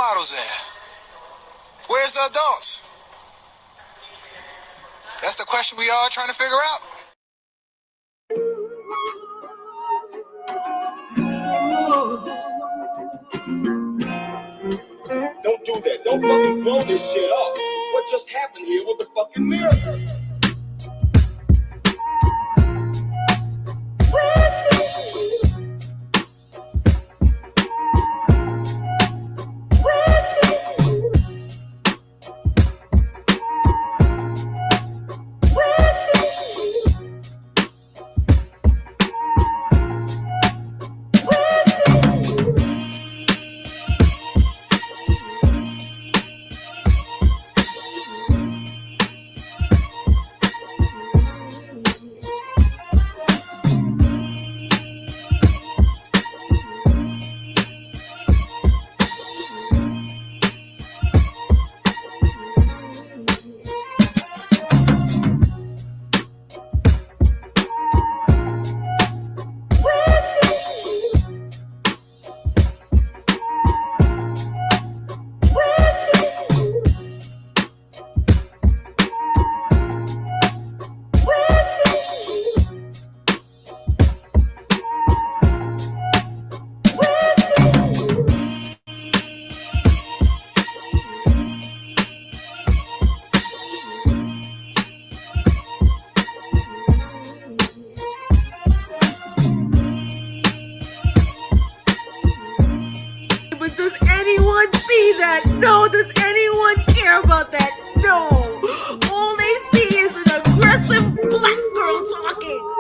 models at? Where's the adults? That's the question we all trying to figure out. Don't do that. Don't fucking blow this shit up. What just happened here with the fucking mirror? Does anyone see that? No. Does anyone care about that? No. All they see is an aggressive black girl talking.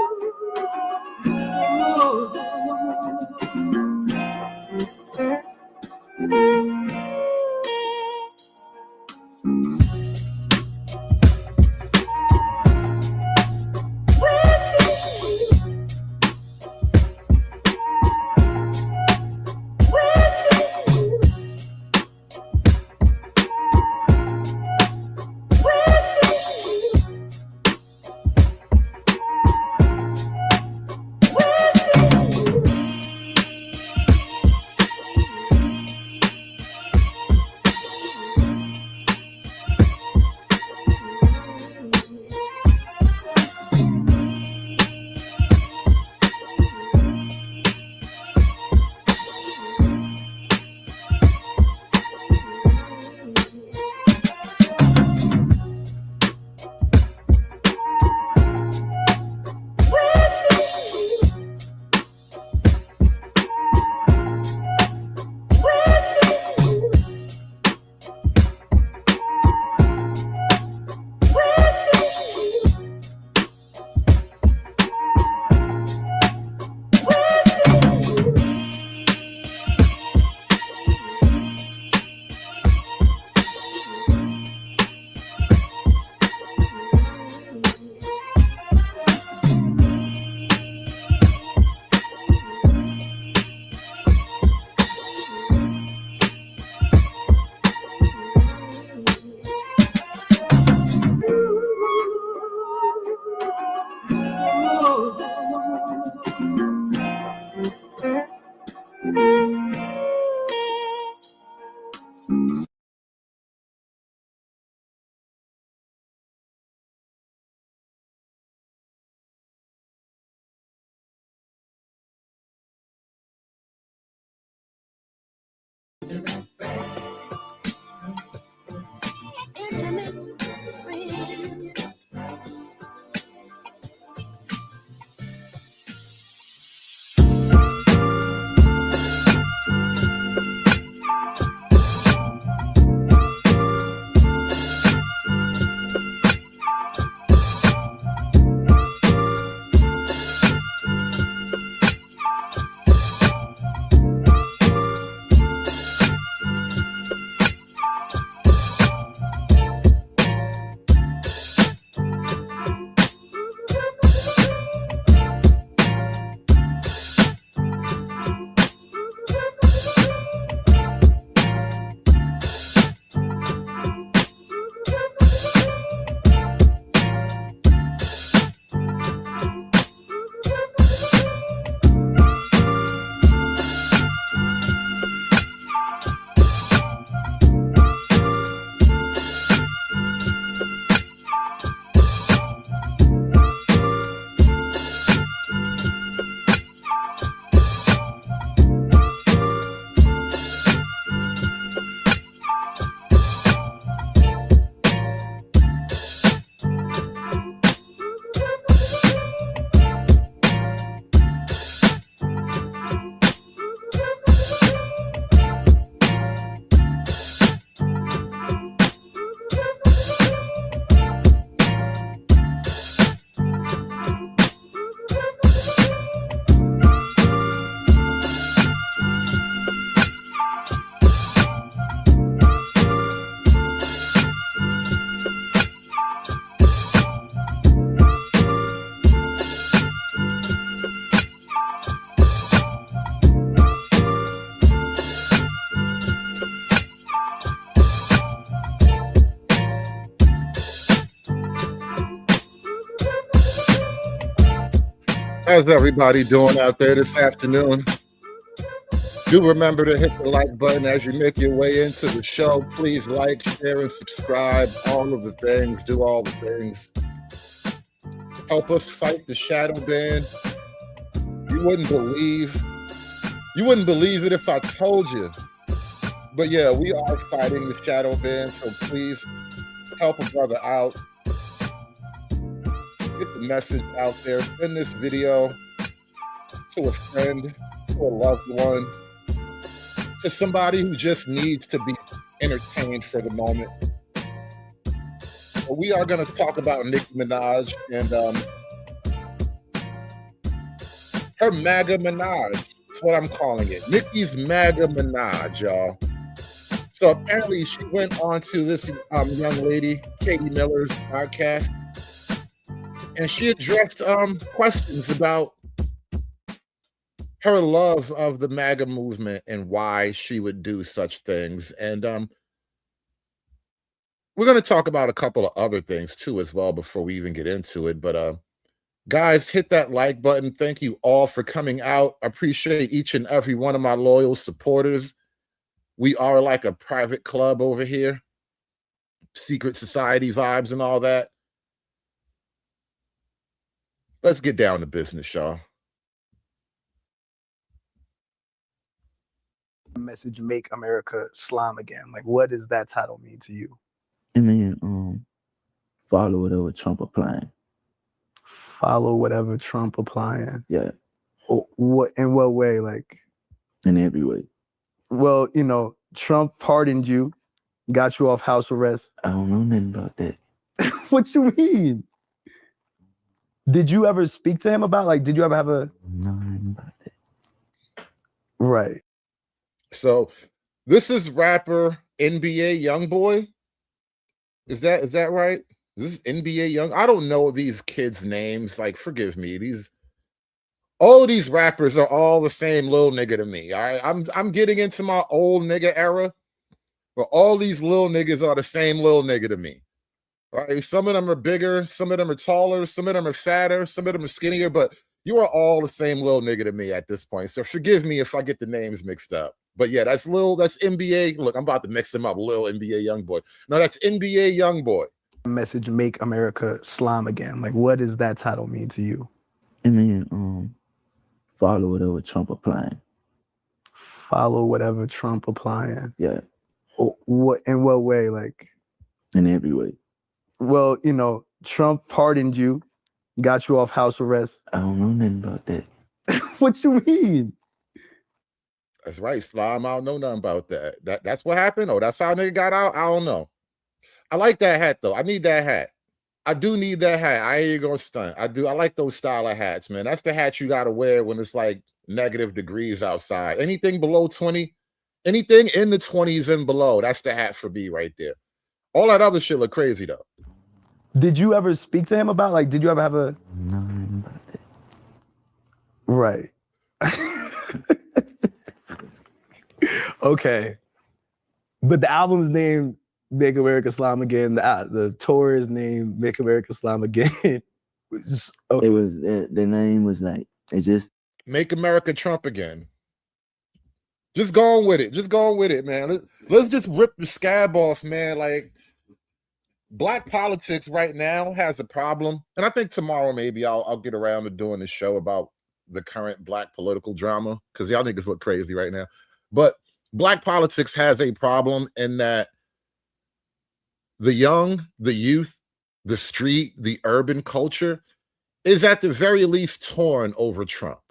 How's everybody doing out there this afternoon? Do remember to hit the like button as you make your way into the show. Please like, share, and subscribe. All of the things. Do all the things. Help us fight the shadow ban. You wouldn't believe it if I told you. But yeah, we are fighting the shadow ban, so please help a brother out. Get the message out there. Send this video to a friend, to a loved one, to somebody who just needs to be entertained for the moment. So we are going to talk about Nicki Minaj and her MAGA Minaj. That's what I'm calling it. Nicki's MAGA Minaj, y'all. So apparently she went on to this young lady, Katie Miller's podcast, and she addressed questions about her love of the MAGA movement and why she would do such things. And we're going to talk about a couple of other things too as well before we even get into it. But guys, hit that like button. Thank you all for coming out. I appreciate each and every one of my loyal supporters. We are like a private club over here, secret society vibes and all that. Let's get down to business, y'all. Message, make America Islam again. Like, what does that title mean to you? I mean, follow whatever Trump applying. Follow whatever Trump applying. Yeah. What in what way? Like, in every way. Well, you know, Trump pardoned you, got you off house arrest. I don't know nothing about that. What you mean? Did you ever speak to him about, like, did you ever have a... Nothing about that. Right. So this is rapper NBA Youngboy. Is that right? This is NBA Young. I don't know these kids' names. Like, forgive me. All of these rappers are all the same little nigga to me. All right? I'm getting into my old nigga era, but all these little niggas are the same little nigga to me. All right? Some of them are bigger, some of them are taller, some of them are fatter, some of them are skinnier, but you are all the same little nigga to me at this point. So forgive me if I get the names mixed up. But yeah, that's NBA. Look, I'm about to mix them up. Lil NBA Youngboy. No, that's NBA Youngboy. Message, make America Islam again. Like, what does that title mean to you? I mean, follow whatever Trump applying. Follow whatever Trump applying. Yeah. What in what way? Like, in every way. Well, you know, Trump pardoned you, got you off house arrest. I don't know nothing about that. What you mean? That's right, Slime. I don't know nothing about that. That's what happened? Oh, that's how nigga got out? I don't know. I like that hat, though. I need that hat. I do need that hat. I ain't gonna stunt. I like those style of hats, man. That's the hat you gotta wear when it's like negative degrees outside. Anything below 20, anything in the 20s and below, that's the hat for me right there. All that other shit look crazy, though. Did you ever speak to him about, like, did you ever have a... Nothing about that. Right. Okay. But the album's name, Make America Islam Again. The tour is named Make America Islam Again. Okay. It was, the name was like, it just... Make America Trump Again. Just go on with it. Just go on with it, man. Let's just rip the scab off, man. Like, Black politics right now has a problem. And I think tomorrow maybe I'll get around to doing a show about the current Black political drama, because y'all niggas look crazy right now. But Black politics has a problem in that the young, the youth, the street, the urban culture is at the very least torn over Trump.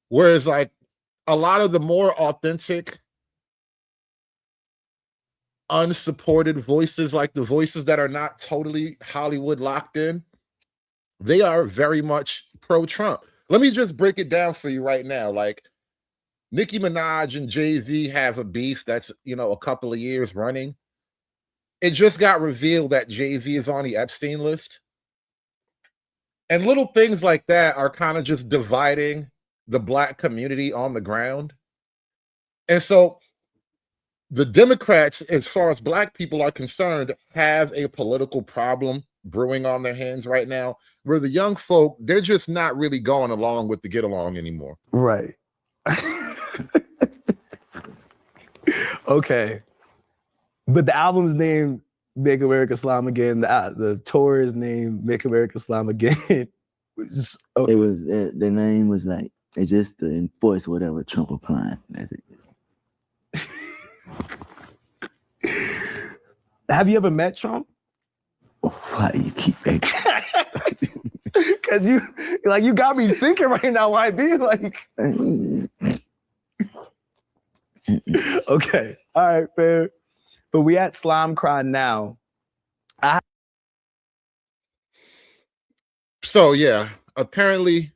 Whereas, like, a lot of the more authentic, unsupported voices, like the voices that are not totally Hollywood locked in, they are very much pro-Trump. Let me just break it down for you right now. Like, Nicki Minaj and Jay-Z have a beef that's, you know, a couple of years running. It just got revealed that Jay-Z is on the Epstein list. And little things like that are kind of just dividing the Black community on the ground. And so the Democrats, as far as Black people are concerned, have a political problem brewing on their hands right now, where the young folk, they're just not really going along with the get along anymore. Right. Okay. But the album's name, Make America Slime Again. The tour is named Make America Slime Again. It was the name was like it's just to enforce whatever Trump applying. That's it. Have you ever met Trump? Why do you keep that? Because you got me thinking right now. Why be like? Okay, all right, fair. But we at Slime Cry now. So yeah, apparently,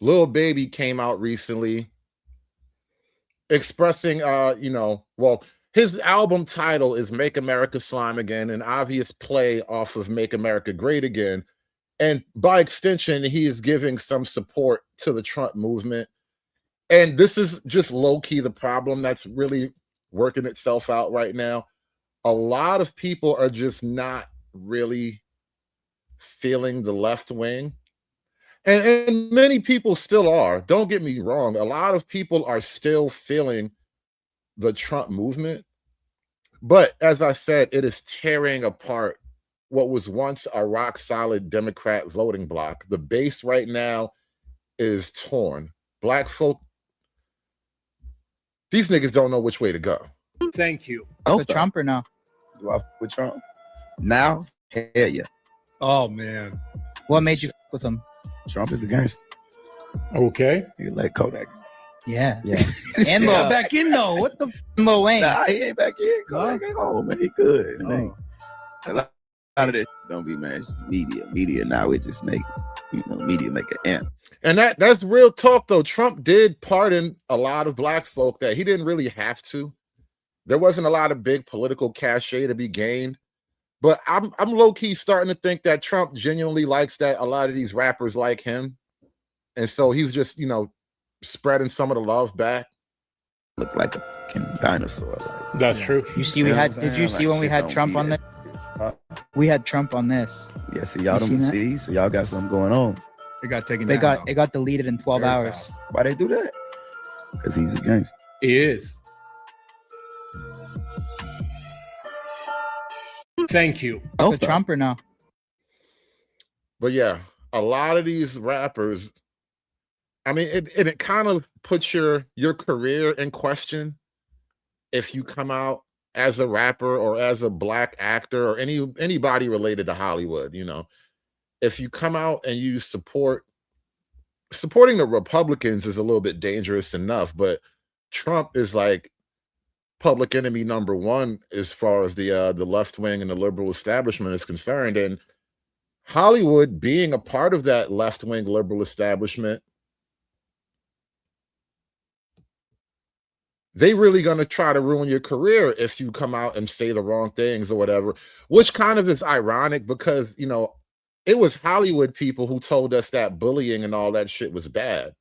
Lil Baby came out recently expressing, his album title is Make America Slime Again, an obvious play off of Make America Great Again. And by extension, he is giving some support to the Trump movement. And this is just low-key the problem that's really working itself out right now. A lot of people are just not really feeling the left wing. And many people still are. Don't get me wrong. A lot of people are still feeling the Trump movement. But as I said, it is tearing apart what was once a rock-solid Democrat voting bloc. The base right now is torn. Black folk, these niggas don't know which way to go. Thank you. With Trump or no? Do I with Trump? Now? Hell yeah. Oh, man. What made you with him? Trump is a gangster. Okay. You like Kodak. Yeah. Yeah. And Yeah, Lil, back in though. What the? Lil Wayne. Nah, he ain't back in. Kodak ain't home, man. He good. Oh. A lot of this don't be, man. It's just media. Media now, it just make, media make an amp. And that's real talk, though. Trump did pardon a lot of black folk that he didn't really have to. There wasn't a lot of big political cachet to be gained. But I'm low-key starting to think that Trump genuinely likes that a lot of these rappers like him. And so he's just, spreading some of the love back. Look like a fucking dinosaur. Like, That's true. You see, did you see when we had Trump on this? We had Trump on this. Yeah, see, y'all You don't seen see, so y'all got something going on. It got taken It down. got deleted in 12 Very hours. fast. Why they do that? Because he's a gangster. He is. Thank you. With Trump or no? But yeah, a lot of these rappers, I mean, it kind of puts your career in question if you come out as a rapper or as a black actor or anybody related to Hollywood. If you come out and you supporting the Republicans is a little bit dangerous enough, but Trump is like public enemy number one as far as the left wing and the liberal establishment is concerned. And Hollywood being a part of that left wing liberal establishment, they really going to try to ruin your career if you come out and say the wrong things or whatever, which kind of is ironic because, it was Hollywood people who told us that bullying and all that shit was bad.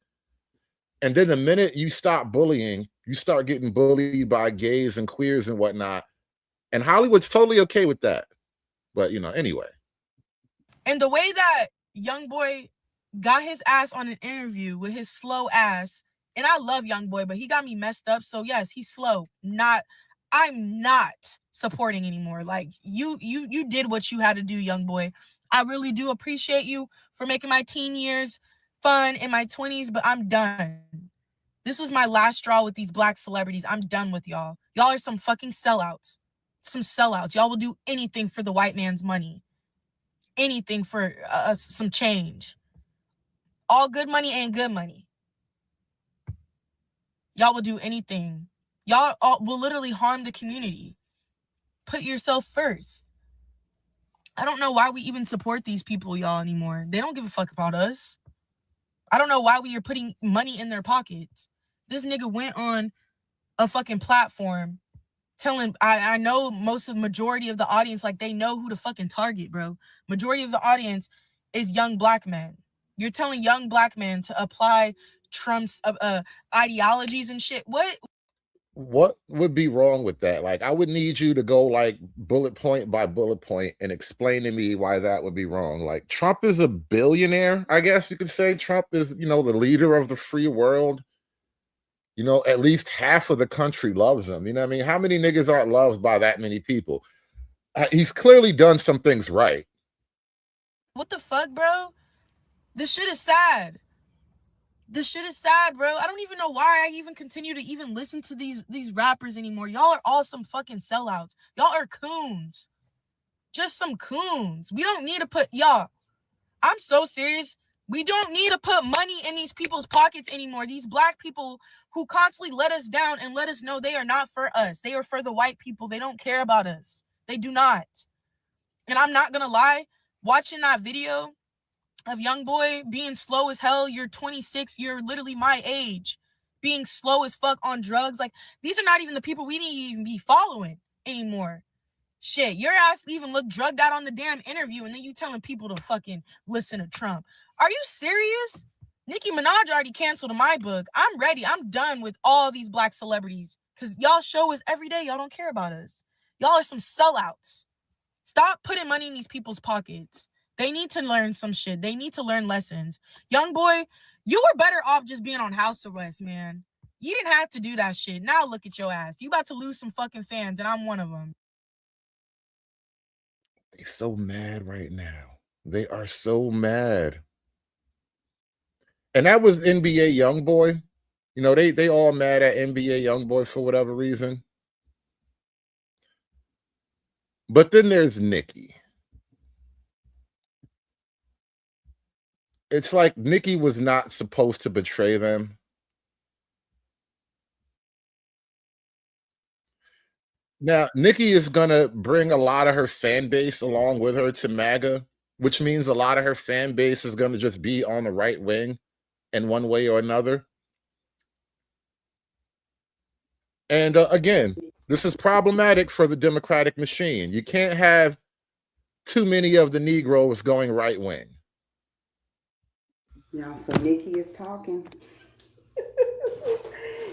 And then the minute you stop bullying, you start getting bullied by gays and queers and whatnot. And Hollywood's totally okay with that. But, anyway. And the way that YoungBoy got his ass on an interview with his slow ass, and I love YoungBoy, but he got me messed up. So yes, he's slow. I'm not supporting anymore. Like you did what you had to do, YoungBoy. I really do appreciate you for making my teen years fun in my 20s, but I'm done. This was my last straw with these black celebrities. I'm done with y'all. Y'all are some fucking sellouts. Some sellouts. Y'all will do anything for the white man's money. Anything for some change. All good money ain't good money. Y'all will do anything. Y'all will literally harm the community. Put yourself first. I don't know why we even support these people, y'all, anymore. They don't give a fuck about us. I don't know why we are putting money in their pockets. This nigga went on a fucking platform telling, I know most of the majority of the audience, like they know who to fucking target, bro. Majority of the audience is young black men. You're telling young black men to apply Trump's ideologies and shit. What? what would be wrong with that? Like, I would need you to go like bullet point by bullet point and explain to me why that would be wrong. Like, Trump is a billionaire, I guess you could say. Trump is, the leader of the free world. At least half of the country loves him. You know what I mean? How many niggas aren't loved by that many people? He's clearly done some things right. What the fuck, bro? This shit is sad. This shit is sad, bro. I don't even know why I even continue to even listen to these rappers anymore. Y'all are all some fucking sellouts. Y'all are coons. Just some coons. We don't need to put, y'all, I'm so serious. We don't need to put money in these people's pockets anymore. These black people who constantly let us down and let us know they are not for us. They are for the white people. They don't care about us. They do not. And I'm not going to lie, watching that video of young boy being slow as hell, you're 26, you're literally my age, being slow as fuck on drugs. Like, these are not even the people we need to even be following anymore. Shit, your ass even look drugged out on the damn interview, and then you telling people to fucking listen to Trump. Are you serious? Nicki Minaj already canceled my book. I'm ready. I'm done with all these black celebrities because y'all show us every day y'all don't care about us. Y'all are some sellouts. Stop putting money in these people's pockets. They need to learn some shit. They need to learn lessons. Young boy, you were better off just being on house arrest, man. You didn't have to do that shit. Now look at your ass. You about to lose some fucking fans, and I'm one of them. They're so mad right now. They are so mad. And that was NBA Youngboy. They all mad at NBA Youngboy for whatever reason. But then there's Nikki. It's like Nikki was not supposed to betray them. Now, Nikki is going to bring a lot of her fan base along with her to MAGA, which means a lot of her fan base is going to just be on the right wing in one way or another. And again, this is problematic for the Democratic machine. You can't have too many of the Negroes going right wing. Yeah, so Nikki is talking.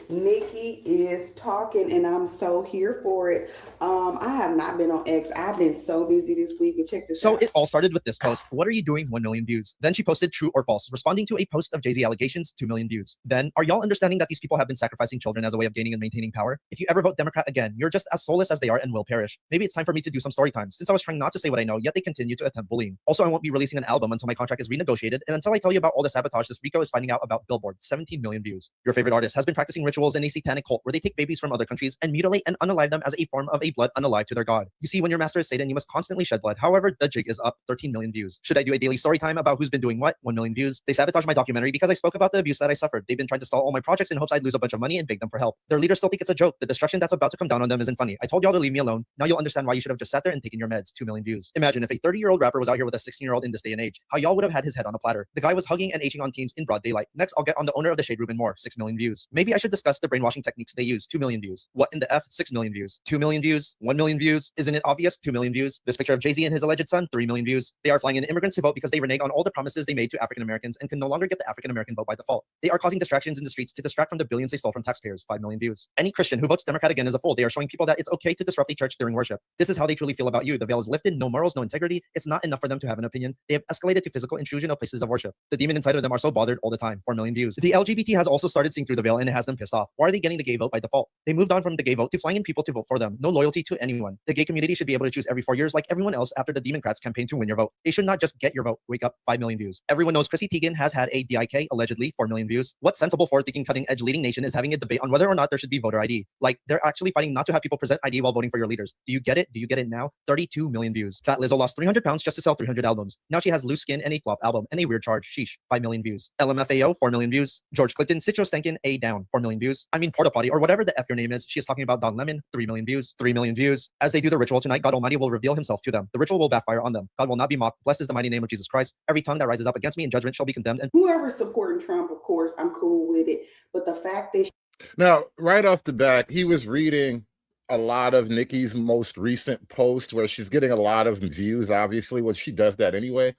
Nikki is talking, and I'm so here for it. I have not been on X. I've been so busy this week. But check this out. So it all started with this post. What are you doing? 1 million views. Then she posted true or false, responding to a post of Jay-Z allegations, 2 million views. Then, are y'all understanding that these people have been sacrificing children as a way of gaining and maintaining power? If you ever vote Democrat again, you're just as soulless as they are and will perish. Maybe it's time for me to do some story time, since I was trying not to say what I know, yet they continue to attempt bullying. Also, I won't be releasing an album until my contract is renegotiated, and until I tell you about all the sabotage this Rico is finding out about Billboard, 17 million views. Your favorite artist has been practicing rituals in a satanic cult where they take babies from other countries and mutilate and unalive them as a form of a blood unalive to their god. You see, when your master is Satan, you must constantly shed blood. However, the jig is up, 13 million views. Should I do a daily story time about who's been doing what? 1 million views. They sabotaged my documentary because I spoke about the abuse that I suffered. They've been trying to stall all my projects in hopes I'd lose a bunch of money and beg them for help. Their leaders still think it's a joke. The destruction that's about to come down on them isn't funny. I told y'all to leave me alone. Now you'll understand why you should have just sat there and taken your meds. 2 million views. Imagine if a 30-year-old rapper was out here with a 16-year-old in this day and age. How y'all would have had his head on a platter. The guy was hugging and aging on teens in broad daylight. Next, I'll get on the owner of the Shade Room and more. 6 million views. Maybe I should discuss the brainwashing techniques they use. 2 million views. What in the F? 6 million views. 2 million views. 1 million views. Isn't it obvious? 2 million views. This picture of Jay-Z and his alleged son, 3 million views. They are flying in immigrants to vote because they renege on all the promises they made to African Americans and can no longer get the African American vote by default. They are causing distractions in the streets to distract from the billions they stole from taxpayers. 5 million views. Any Christian who votes Democrat again is a fool. They are showing people that it's okay to disrupt a church during worship. This is how they truly feel about you. The veil is lifted, no morals, no integrity. It's not enough for them to have an opinion. They have escalated to physical intrusion of places of worship. The demon inside of them are so bothered all the time. 4 million views. The LGBT has also started seeing through the veil and it has them pissed off. Why are they getting the gay vote by default? They moved on from the gay vote to flying in people to vote for them. No loyalty to anyone. The gay community should be able to choose every 4 years like everyone else after the Democrats campaign to win your vote. They should not just get your vote. Wake up. 5 million views. Everyone knows Chrissy Teigen has had a DIK, allegedly, 4 million views. What sensible forward-thinking cutting-edge leading nation is having a debate on whether or not there should be voter ID? Like, they're actually fighting not to have people present ID while voting for your leaders. Do you get it? Do you get it now? 32 million views. Fat Lizzo lost 300 pounds just to sell 300 albums. Now she has loose skin and a flop album and a weird charge. Sheesh. 5 million views. LMFAO, 4 million views. George Clinton, Citro Stankin, A down, 4 million views. I mean, Porta Potty, or whatever the F your name is. She is talking about Don Lemon, 3 million views. 3 million views. As they do the ritual tonight, God Almighty will reveal himself to them. The ritual will backfire on them. God will not be mocked. Blessed is the mighty name of Jesus Christ. Every tongue that rises up against me in judgment shall be condemned. And whoever's supporting Trump, of course, I'm cool with it. But the fact that Now, right off the bat, he was reading a lot of Nikki's most recent post where she's getting a lot of views, obviously. Well, she does that anyway,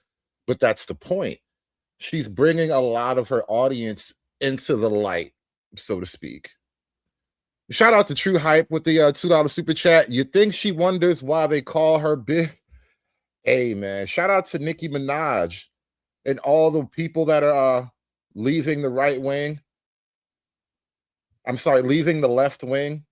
but that's the point. She's bringing a lot of her audience into the light, so to speak. Shout out to True Hype with the $2 super chat. You think she wonders why they call her big? Hey, man. Shout out to Nicki Minaj and all the people that are leaving the right wing. I'm sorry, leaving the left wing.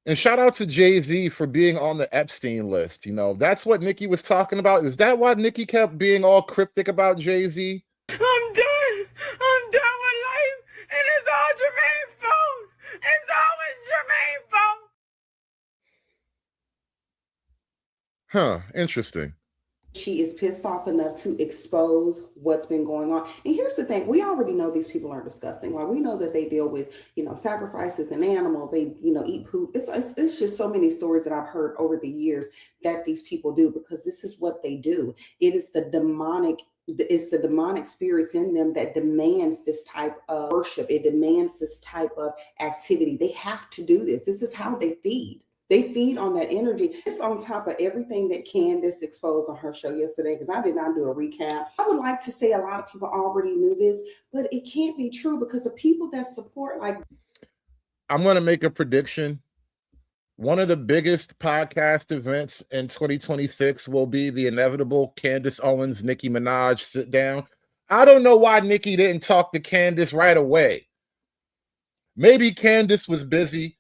And shout out to Jay-Z for being on the Epstein list. You know, that's what Nikki was talking about. Is that why Nikki kept being all cryptic about Jay-Z? I'm done. I'm done with life. And it's all Jermaine's fault. It's always Jermaine's fault. Huh, interesting. She is pissed off enough to expose what's been going on. And here's the thing, we already know these people are disgusting. Like, we know that they deal with, sacrifices and animals. They, eat poop. It's just so many stories that I've heard over the years that these people do, because this is what they do. It is the demonic spirits in them that demands this type of worship. It demands this type of activity. They have to do this. This is how they feed. They feed on that energy. It's on top of everything that Candace exposed on her show yesterday, because I did not do a recap. I would like to say a lot of people already knew this, but it can't be true, because the people that support, I'm going to make a prediction. One of the biggest podcast events in 2026 will be the inevitable Candace Owens, Nicki Minaj sit down. I don't know why Nicki didn't talk to Candace right away. Maybe Candace was busy.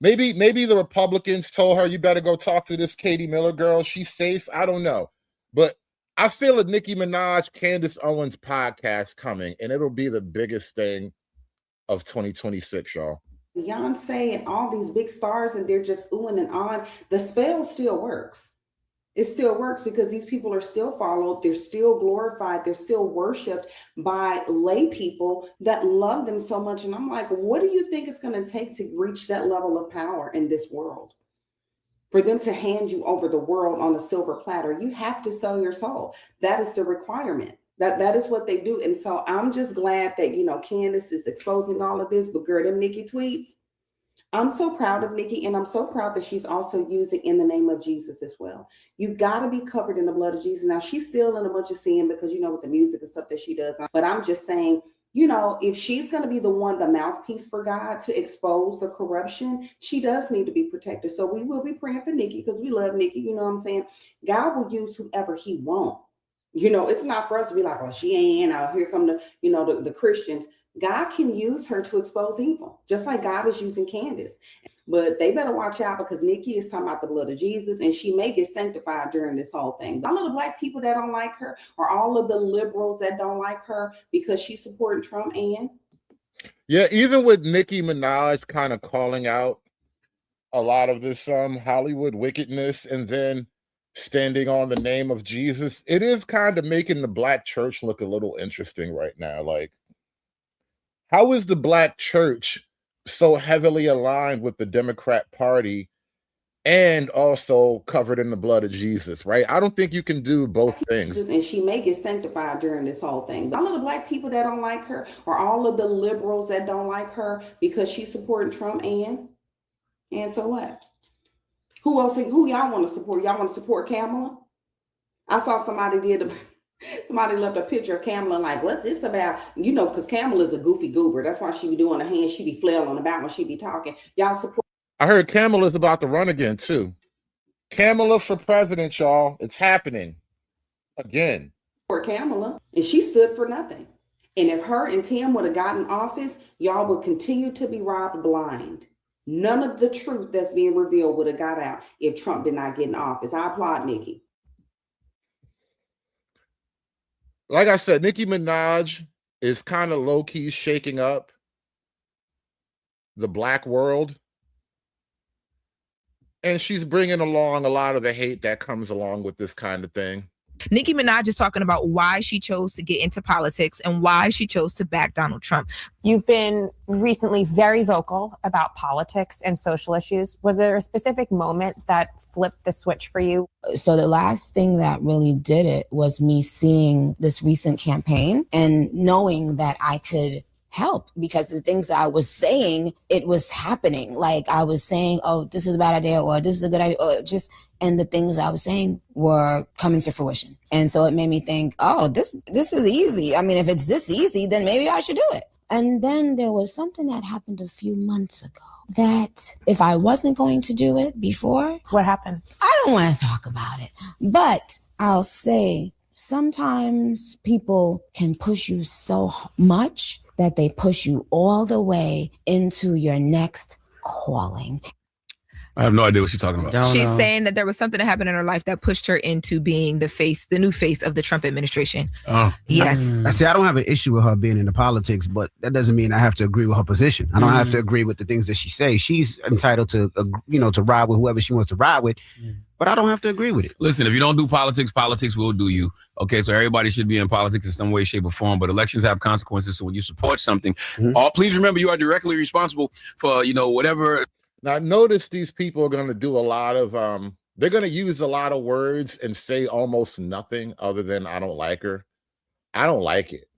Maybe the Republicans told her, you better go talk to this Katie Miller girl. She's safe. I don't know. But I feel a Nicki Minaj, Candace Owens podcast coming, and it'll be the biggest thing of 2026, y'all. Beyonce and all these big stars, and they're just oohing and on. The spell still works. It still works, because these people are still followed. They're still glorified. They're still worshiped by lay people that love them so much. And I'm like, what do you think it's going to take to reach that level of power in this world? For them to hand you over the world on a silver platter, you have to sell your soul. That is the requirement. That is what they do. And so I'm just glad that, Candace is exposing all of this. But girl, them Nikki tweets, I'm so proud of Nikki, and I'm so proud that she's also using in the name of Jesus as well. You got to be covered in the blood of Jesus. Now, she's still in a bunch of sin because, with the music and stuff that she does. But I'm just saying, if she's going to be the mouthpiece for God to expose the corruption, she does need to be protected. So we will be praying for Nikki, because we love Nikki. You know what I'm saying? God will use whoever he wants. It's not for us to be like, oh, she ain't, or here come the Christians. God can use her to expose evil, just like God is using Candace. But they better watch out, because Nikki is talking about the blood of Jesus, and she may get sanctified during this whole thing. All of the black people that don't like her, or all of the liberals that don't like her because she's supporting Trump. And yeah, even with Nicki Minaj kind of calling out a lot of this Hollywood wickedness and then standing on the name of Jesus, it is kind of making the black church look a little interesting right now. Like, how is the black church so heavily aligned with the Democrat Party and also covered in the blood of Jesus, right? I don't think you can do both things. And she may get sanctified during this whole thing. All of the black people that don't like her, or all of the liberals that don't like her because she's supporting Trump. And so what? Who y'all want to support? Y'all want to support Kamala? I saw somebody somebody left a picture of Kamala, like, what's this about? Because Kamala's a goofy goober. That's why she be doing her hands. She be flailing about when she be talking. Y'all support. I heard Kamala's about to run again, too. Kamala for president, y'all. It's happening again. For Kamala, and she stood for nothing. And if her and Tim would have gotten office, y'all would continue to be robbed blind. None of the truth that's being revealed would have got out if Trump did not get in office. I applaud Nikki. Like I said, Nicki Minaj is kind of low-key shaking up the black world. And she's bringing along a lot of the hate that comes along with this kind of thing. Nicki Minaj is talking about why she chose to get into politics and why she chose to back Donald Trump. You've been recently very vocal about politics and social issues. Was there a specific moment that flipped the switch for you? So the last thing that really did it was me seeing this recent campaign and knowing that I could help, because the things that I was saying, it was happening. Like I was saying, oh, this is a bad idea, or this is a good idea, or and the things I was saying were coming to fruition. And so it made me think, oh, this is easy. I mean, if it's this easy, then maybe I should do it. And then there was something that happened a few months ago that if I wasn't going to do it before. What happened? I don't want to talk about it, but I'll say sometimes people can push you so much that they push you all the way into your next calling. I have no idea what she's talking about. She's saying that there was something that happened in her life that pushed her into being the new face of the Trump administration. Oh. Yes. I see, I don't have an issue with her being into politics, but that doesn't mean I have to agree with her position. I don't have to agree with the things that she says. She's entitled to, to ride with whoever she wants to ride with, but I don't have to agree with it. Listen, if you don't do politics, politics will do you. Okay, so everybody should be in politics in some way, shape, or form, but elections have consequences. So when you support something, please remember you are directly responsible for, whatever. Now, notice these people are going to do a lot of, they're going to use a lot of words and say almost nothing other than I don't like her. I don't like it.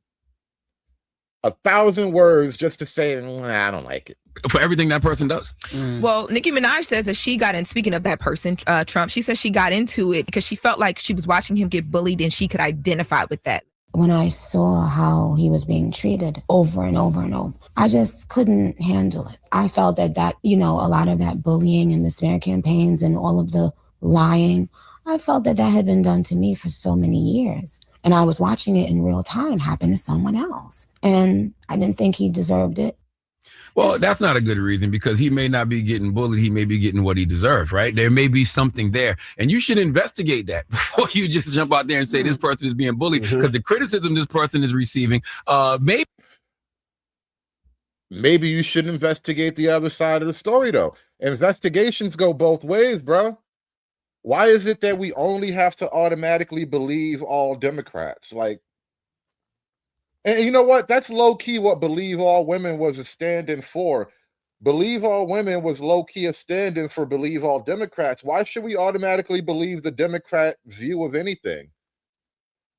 1,000 words just to say, I don't like it. For everything that person does. Well, Nicki Minaj says that she got in, speaking of that person, Trump, she says she got into it because she felt like she was watching him get bullied and she could identify with that. When I saw how he was being treated over and over and over, I just couldn't handle it. I felt that, a lot of that bullying and the smear campaigns and all of the lying, I felt that had been done to me for so many years. And I was watching it in real time happen to someone else. And I didn't think he deserved it. Well, that's not a good reason because he may not be getting bullied. He may be getting what he deserves, right? There may be something there. And you should investigate that before you just jump out there and say this person is being bullied because the criticism this person is receiving, maybe you should investigate the other side of the story, though. Investigations go both ways, bro. Why is it that we only have to automatically believe all Democrats? And you know what? That's low-key what Believe All Women was a stand-in for. Believe All Women was low-key a stand-in for Believe All Democrats. Why should we automatically believe the Democrat view of anything?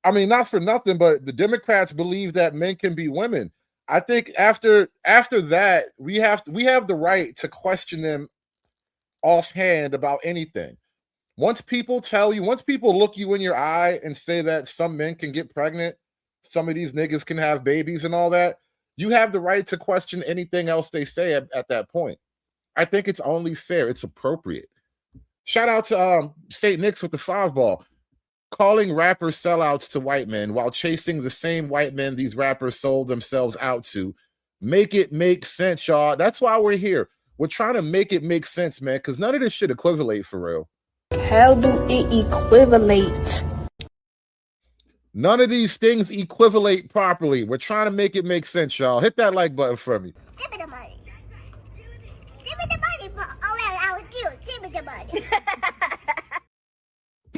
I mean, not for nothing, but the Democrats believe that men can be women. I think after that, we have the right to question them offhand about anything. Once people look you in your eye and say that some men can get pregnant, some of these niggas can have babies and all that, you have the right to question anything else they say at that point. I think it's only fair. It's appropriate. Shout out to St. Nick's with the 5-ball. Calling rappers sellouts to white men while chasing the same white men these rappers sold themselves out to. Make it make sense, y'all. That's why we're here. We're trying to make it make sense, man, because none of this shit equivalate for real. How do it equivalate? None of these things equivalate properly. We're trying to make it make sense, y'all. Hit that like button for me. Give me the money. Give me the money for all that I would do. Give me the money.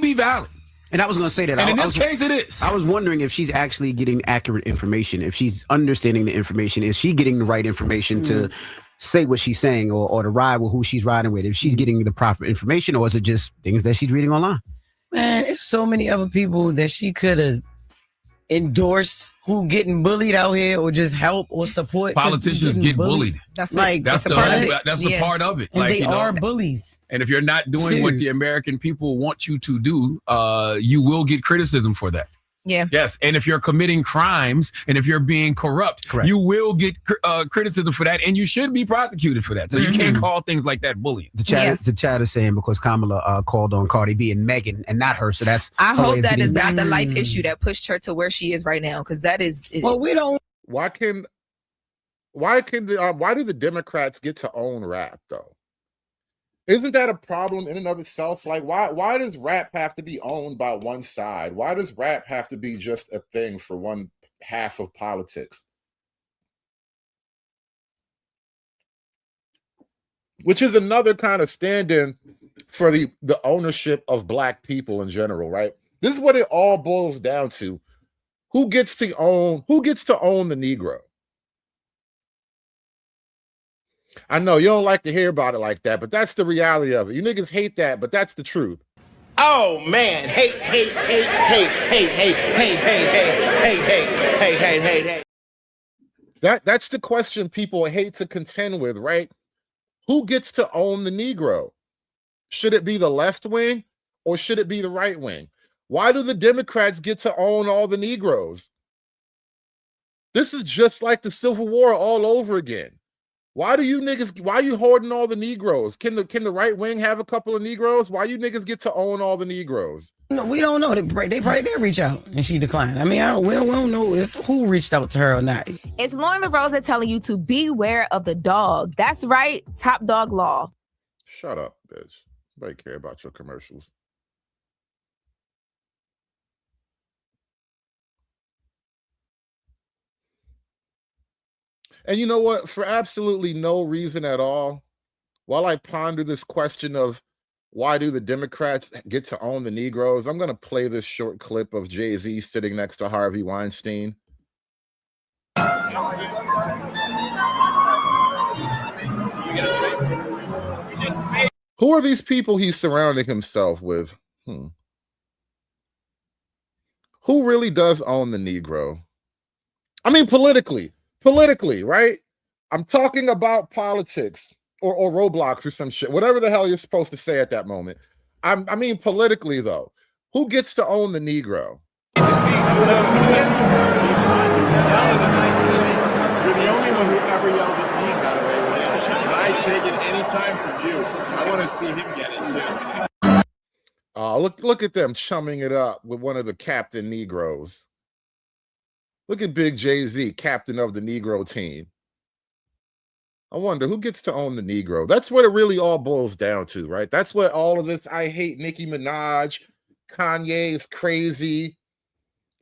Be valid. And I was going to say that. And in this case, it is. I was wondering if she's actually getting accurate information, if she's understanding the information. Is she getting the right information to say what she's saying or to ride with who she's riding with? If she's getting the proper information, or is it just things that she's reading online? Man, there's so many other people that she could have endorsed who getting bullied out here or just help or support. Politicians get bullied. That's like that's a part of it. And like, they are bullies. And if you're not doing what the American people want you to do, you will get criticism for that. Yeah. Yes. And if you're committing crimes and if you're being corrupt, you will get criticism for that, and you should be prosecuted for that. So you can't call things like that bullying. The chat is saying because Kamala called on Cardi B and Megan and not her. So that's I hope that is not the life issue that pushed her to where she is right now, because that is. Well, we don't. Why do the Democrats get to own rap though? Isn't that a problem in and of itself? Like, why does rap have to be owned by one side? Why does rap have to be just a thing for one half of politics? Which is another kind of stand-in for the ownership of Black people in general, right? This is what it all boils down to. Who gets to own the Negro? I know you don't like to hear about it like that, but that's the reality of it. You niggas hate that, but that's the truth. Oh man, hate. That's the question people hate to contend with, right? Who gets to own the Negro? Should it be the left wing or should it be the right wing? Why do the Democrats get to own all the Negroes? This is just like the Civil War all over again. Why are you hoarding all the Negroes? Can the right wing have a couple of Negroes? Why you niggas get to own all the Negroes? No, we don't know. They probably did reach out and she declined. I mean, we don't know who reached out to her or not. It's Lauren LaRosa telling you to beware of the dog. That's right, Top Dog Law. Shut up, bitch. Nobody care about your commercials. And you know what? For absolutely no reason at all, while I ponder this question of why do the Democrats get to own the Negroes, I'm going to play this short clip of Jay-Z sitting next to Harvey Weinstein. Who are these people he's surrounding himself with? Who really does own the Negro? I mean, politically, right? I'm talking about politics or Roblox or some shit, whatever the hell you're supposed to say at that moment. I mean, politically, though, who gets to own the Negro? You're the only one who ever yelled at me about away with it, and I take it any time from you. I want to see him get it too. Look at them chumming it up with one of the Captain Negroes. Look at Big Jay-Z, captain of the Negro team. I wonder who gets to own the Negro. That's what it really all boils down to, right? That's what all of this, I hate Nicki Minaj, Kanye is crazy,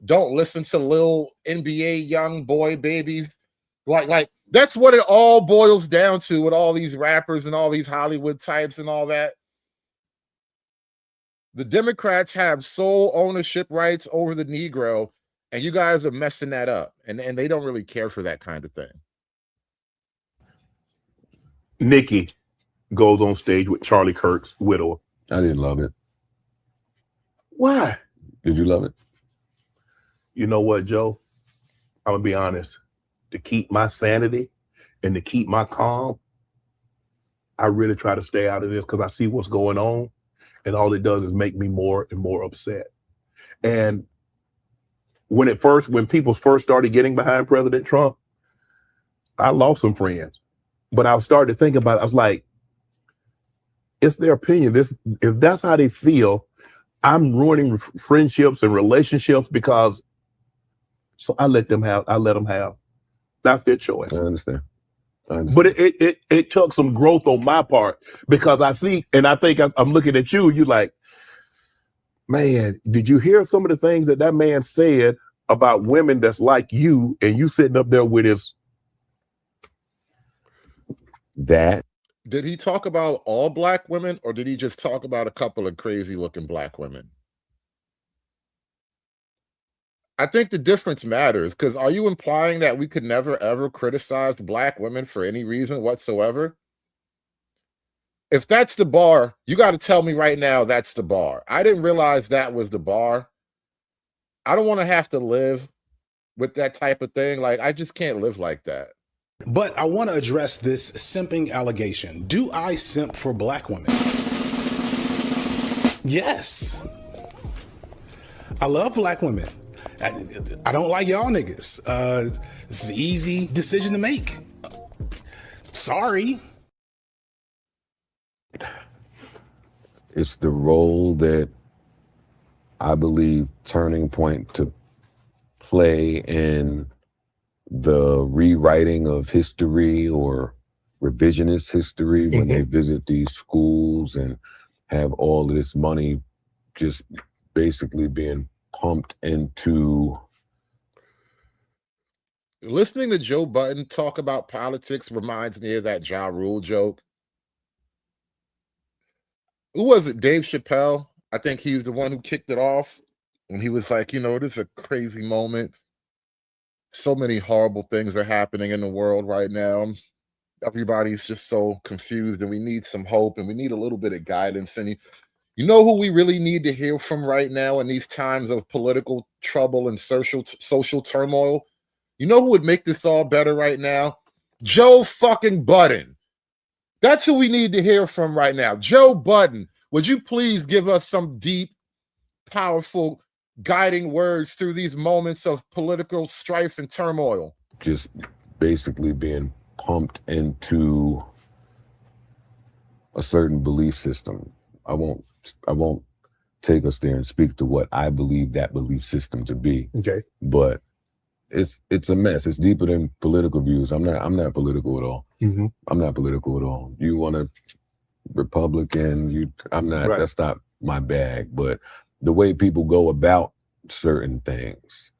don't listen to Lil NBA young boy babies. Like that's what it all boils down to with all these rappers and all these Hollywood types and all that. The Democrats have sole ownership rights over the Negro, and you guys are messing that up. And they don't really care for that kind of thing. Nikki goes on stage with Charlie Kirk's widow. I didn't love it. Why? Did you love it? You know what, Joe? I'm going to be honest. To keep my sanity and to keep my calm, I really try to stay out of this because I see what's going on, and all it does is make me more and more upset. And when people first started getting behind President Trump, I lost some friends. But I started to think about it. I was like, it's their opinion. If that's how they feel, I'm ruining friendships and relationships so I let them have. That's their choice. I understand. But it took some growth on my part because I see, and I think I'm looking at you, you're like, man, did you hear some of the things that man said about women that's like you, and you sitting up there with his that? Did he talk about all black women, or did he just talk about a couple of crazy looking black women? I think the difference matters, because are you implying that we could never ever criticize black women for any reason whatsoever? If that's the bar, you got to tell me right now that's the bar. I didn't realize that was the bar. I don't want to have to live with that type of thing. Like, I just can't live like that. But I want to address this simping allegation. Do I simp for black women? Yes. I love black women. I don't like y'all niggas. This is an easy decision to make. Sorry. It's the role that I believe Turning Point to play in the rewriting of history or revisionist history when they visit these schools and have all of this money just basically being pumped into. Listening to Joe Budden talk about politics reminds me of that Ja Rule joke. Who was it? Dave Chappelle. I think he's the one who kicked it off. And he was like, this is a crazy moment. So many horrible things are happening in the world right now. Everybody's just so confused, and we need some hope, and we need a little bit of guidance. And you know who we really need to hear from right now in these times of political trouble and social turmoil? You know who would make this all better right now? Joe fucking Budden. That's who we need to hear from right now. Joe Budden, would you please give us some deep, powerful guiding words through these moments of political strife and turmoil? Just basically being pumped into a certain belief system. I won't take us there and speak to what I believe that belief system to be. Okay. But it's a mess. It's deeper than political views. I'm not political at all. Mm-hmm. I'm not political at all. You want a Republican, I'm not, Right. That's not my bag. But the way people go about certain things,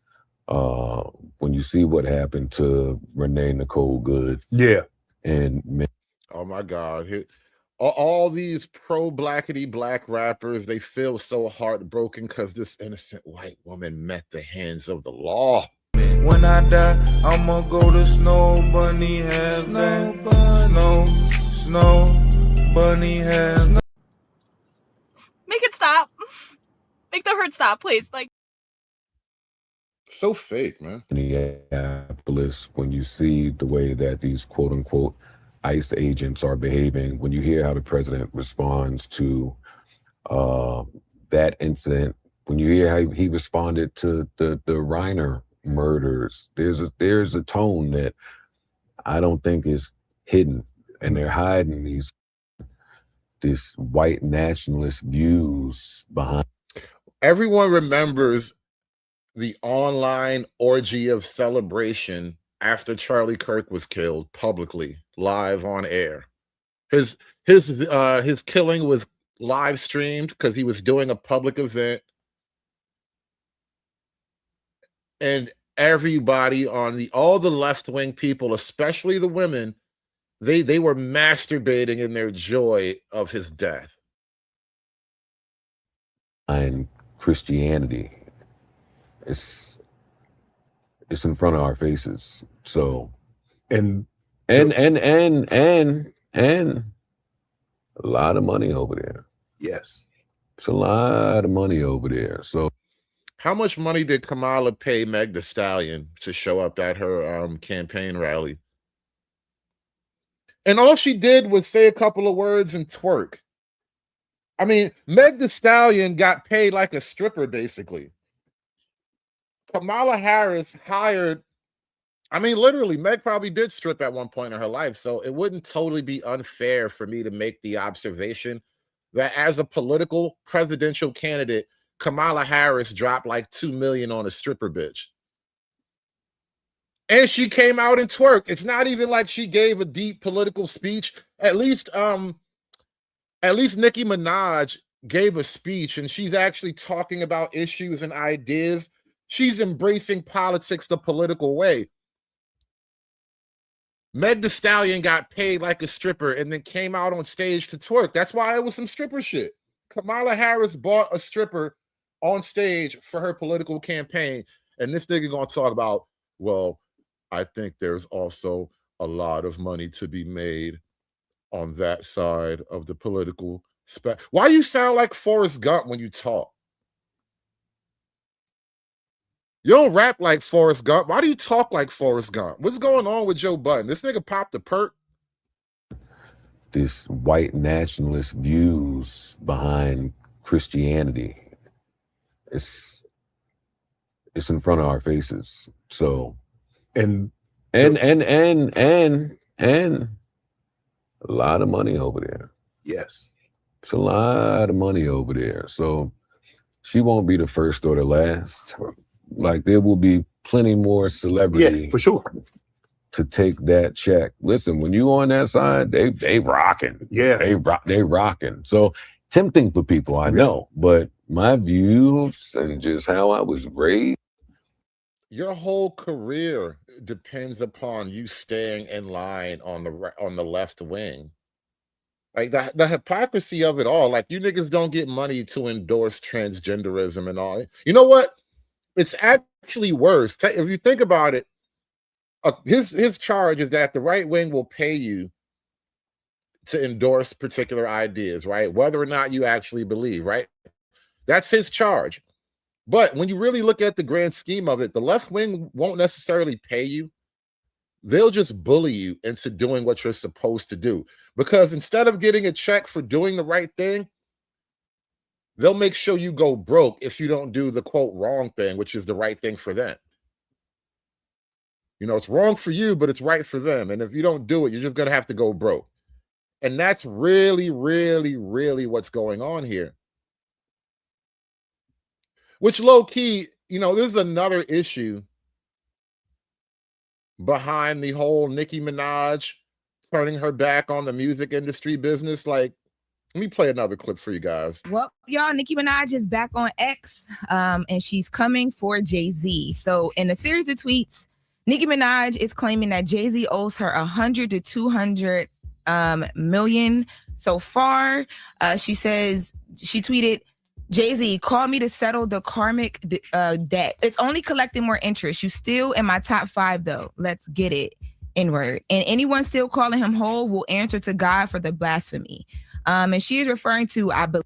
when you see what happened to Renee Nicole Good. Yeah. And oh my God. All these pro-blackity black rappers, they feel so heartbroken because this innocent white woman met the hands of the law. When I die, I'ma go to Snow Bunny Heaven. Snow Bunny Heaven. Make it stop. Make the hurt stop, please. Like, so fake, man. Minneapolis, when you see the way that these quote unquote ICE agents are behaving, when you hear how the president responds to that incident, when you hear how he responded to the Reiner murders, there's a tone that I don't think is hidden, and they're hiding these white nationalist views behind. Everyone remembers the online orgy of celebration after Charlie Kirk was killed publicly, live on air. His killing was live streamed because he was doing a public event, and everybody on all the left-wing people, especially the women, they were masturbating in their joy of his death. And Christianity, it's in front of our faces. So and a lot of money over there. Yes. It's a lot of money over there. So how much money did Kamala pay Meg Thee Stallion to show up at her campaign rally? And all she did was say a couple of words and twerk. I mean, Meg Thee Stallion got paid like a stripper, basically. Kamala Harris hired, I mean, literally, Meg probably did strip at one point in her life, so it wouldn't totally be unfair for me to make the observation that as a political presidential candidate, Kamala Harris dropped like $2 million on a stripper bitch. And she came out and twerked. It's not even like she gave a deep political speech. At least Nicki Minaj gave a speech, and she's actually talking about issues and ideas. She's embracing politics the political way. Meg Thee Stallion got paid like a stripper and then came out on stage to twerk. That's why it was some stripper shit. Kamala Harris bought a stripper on stage for her political campaign, and this nigga gonna talk about, well, I think there's also a lot of money to be made on that side of the political spectrum. Why you sound like Forrest Gump when you talk? You don't rap like Forrest Gump. Why do you talk like Forrest Gump? What's going on with Joe Budden? This nigga popped a perk. This white nationalist views behind Christianity, it's in front of our faces. So and a lot of money over there. Yes. It's a lot of money over there. So she won't be the first or the last. Like, there will be plenty more celebrity, for sure, to take that check. Listen, when you on that side, they rocking. Yeah, they rocking. So tempting for people, I know, but my views and just how I was raised. Your whole career depends upon you staying in line on the left wing. Like the hypocrisy of it all. Like, you niggas don't get money to endorse transgenderism and all. You know what? It's actually worse. If you think about it, his charge is that the right wing will pay you to endorse particular ideas, right? Whether or not you actually believe, right? That's his charge. But when you really look at the grand scheme of it, the left wing won't necessarily pay you. They'll just bully you into doing what you're supposed to do. Because instead of getting a check for doing the right thing, they'll make sure you go broke if you don't do the quote wrong thing, which is the right thing for them. You know, it's wrong for you, but it's right for them. And if you don't do it, you're just going to have to go broke. And that's really, really, really what's going on here. Which low key, you know, this is another issue behind the whole Nicki Minaj turning her back on the music industry business. Like, let me play another clip for you guys. Well, y'all, Nicki Minaj is back on X, and she's coming for Jay-Z. So in a series of tweets, Nicki Minaj is claiming that Jay-Z owes her 100 to 200 million so far. She says, she tweeted, Jay-Z, call me to settle the karmic debt. It's only collecting more interest. You still in my top 5 though. Let's get it. N-word. And anyone still calling him whole will answer to God for the blasphemy. And she is referring to, I believe.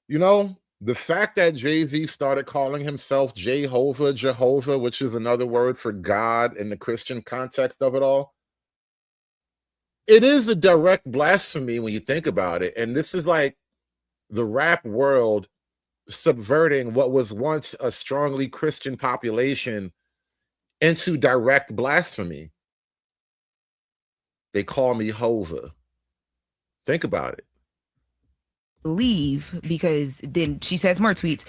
You know, the fact that Jay-Z started calling himself Jehovah, which is another word for God in the Christian context of it all, it is a direct blasphemy when you think about it. And this is like the rap world subverting what was once a strongly Christian population into direct blasphemy. They call me Hova. Think about it. Believe, because then she says more tweets.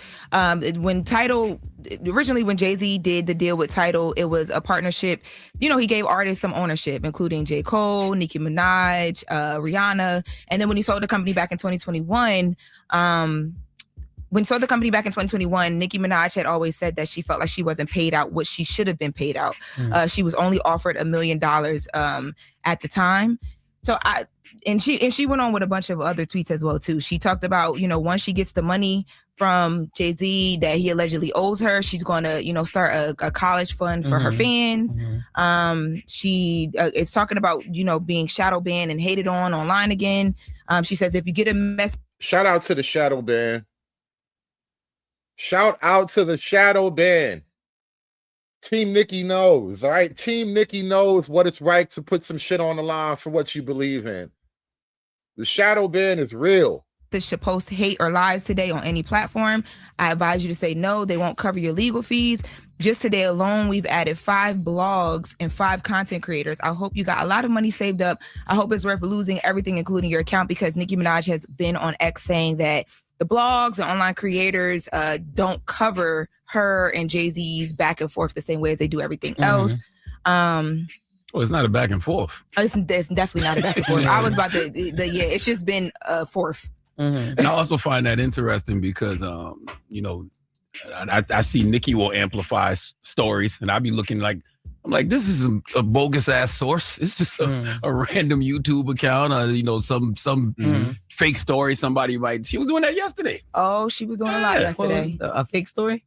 Originally when Jay-Z did the deal with Tidal, it was a partnership. You know, he gave artists some ownership, including J. Cole, Nicki Minaj, Rihanna. And then when he sold the company back in 2021, Nicki Minaj had always said that she felt like she wasn't paid out what she should have been paid out. She was only offered $1 million at the time. So she went on with a bunch of other tweets as well too. She talked about, you know, once she gets the money from Jay-Z that he allegedly owes her, she's going to, you know, start a college fund for her fans. She is talking about, you know, being shadow banned and hated on online again. She says, if you get a mess. Shout out to the shadow ban. Shout out to the shadow ban. Team Nikki knows, all right? Team Nikki knows what it's right to put some shit on the line for what you believe in. The shadow ban is real. Should post hate or lies today on any platform. I advise you to say no. They won't cover your legal fees. Just today alone, we've added 5 blogs and 5 content creators. I hope you got a lot of money saved up. I hope it's worth losing everything, including your account, because Nicki Minaj has been on X saying that the blogs and online creators don't cover her and Jay-Z's back and forth the same way as they do everything else. Well, it's not a back and forth. It's definitely not a back and forth. I was about to, it's just been a forth. And I also find that interesting because, you know, I see Nikki will amplify stories, and I'll be looking like, I'm like, this is a bogus ass source. It's just a random YouTube account, you know, some fake story somebody might. She was doing that yesterday. Oh, she was doing a lot yesterday. A fake story?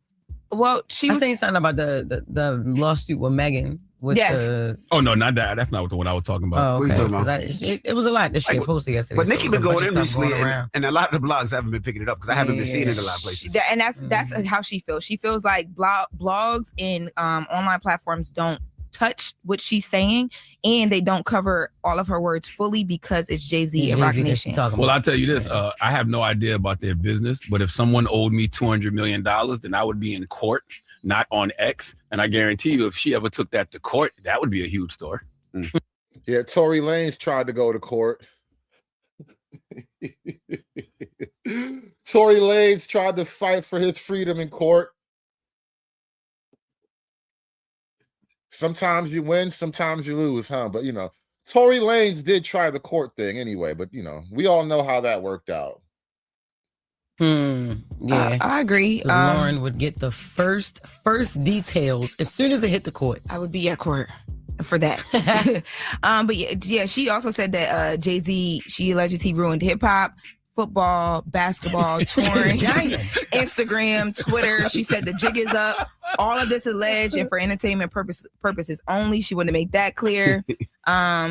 Well, she was saying something about the lawsuit with Megan. Oh no, not that. That's not the one I was talking about. Oh, okay. What are you talking about? It was a lot that she had posted yesterday. But Nikki been going in recently, around. and a lot of the blogs haven't been picking it up because I haven't been seeing it in a lot of places. And that's how she feels. She feels like blogs and online platforms don't touch what she's saying, and they don't cover all of her words fully because it's Jay-Z and Roc Nation. Well, I'll tell you this, I have no idea about their business, but if someone owed me $200 million, then I would be in court, not on X. And I guarantee you, if she ever took that to court, that would be a huge story. Yeah, Tory Lanez tried to go to court. Tory Lanez tried to fight for his freedom in court. Sometimes you win, sometimes you lose, huh? But, you know, Tory Lanez did try the court thing anyway, but, you know, we all know how that worked out. Yeah, I agree. Lauren would get the first details as soon as it hit the court. I would be at court for that. But yeah, she also said that Jay-Z, she alleges he ruined hip hop, football, basketball, touring, Instagram, Twitter. She said the jig is up. All of this alleged and for entertainment purposes only. She wanted to make that clear.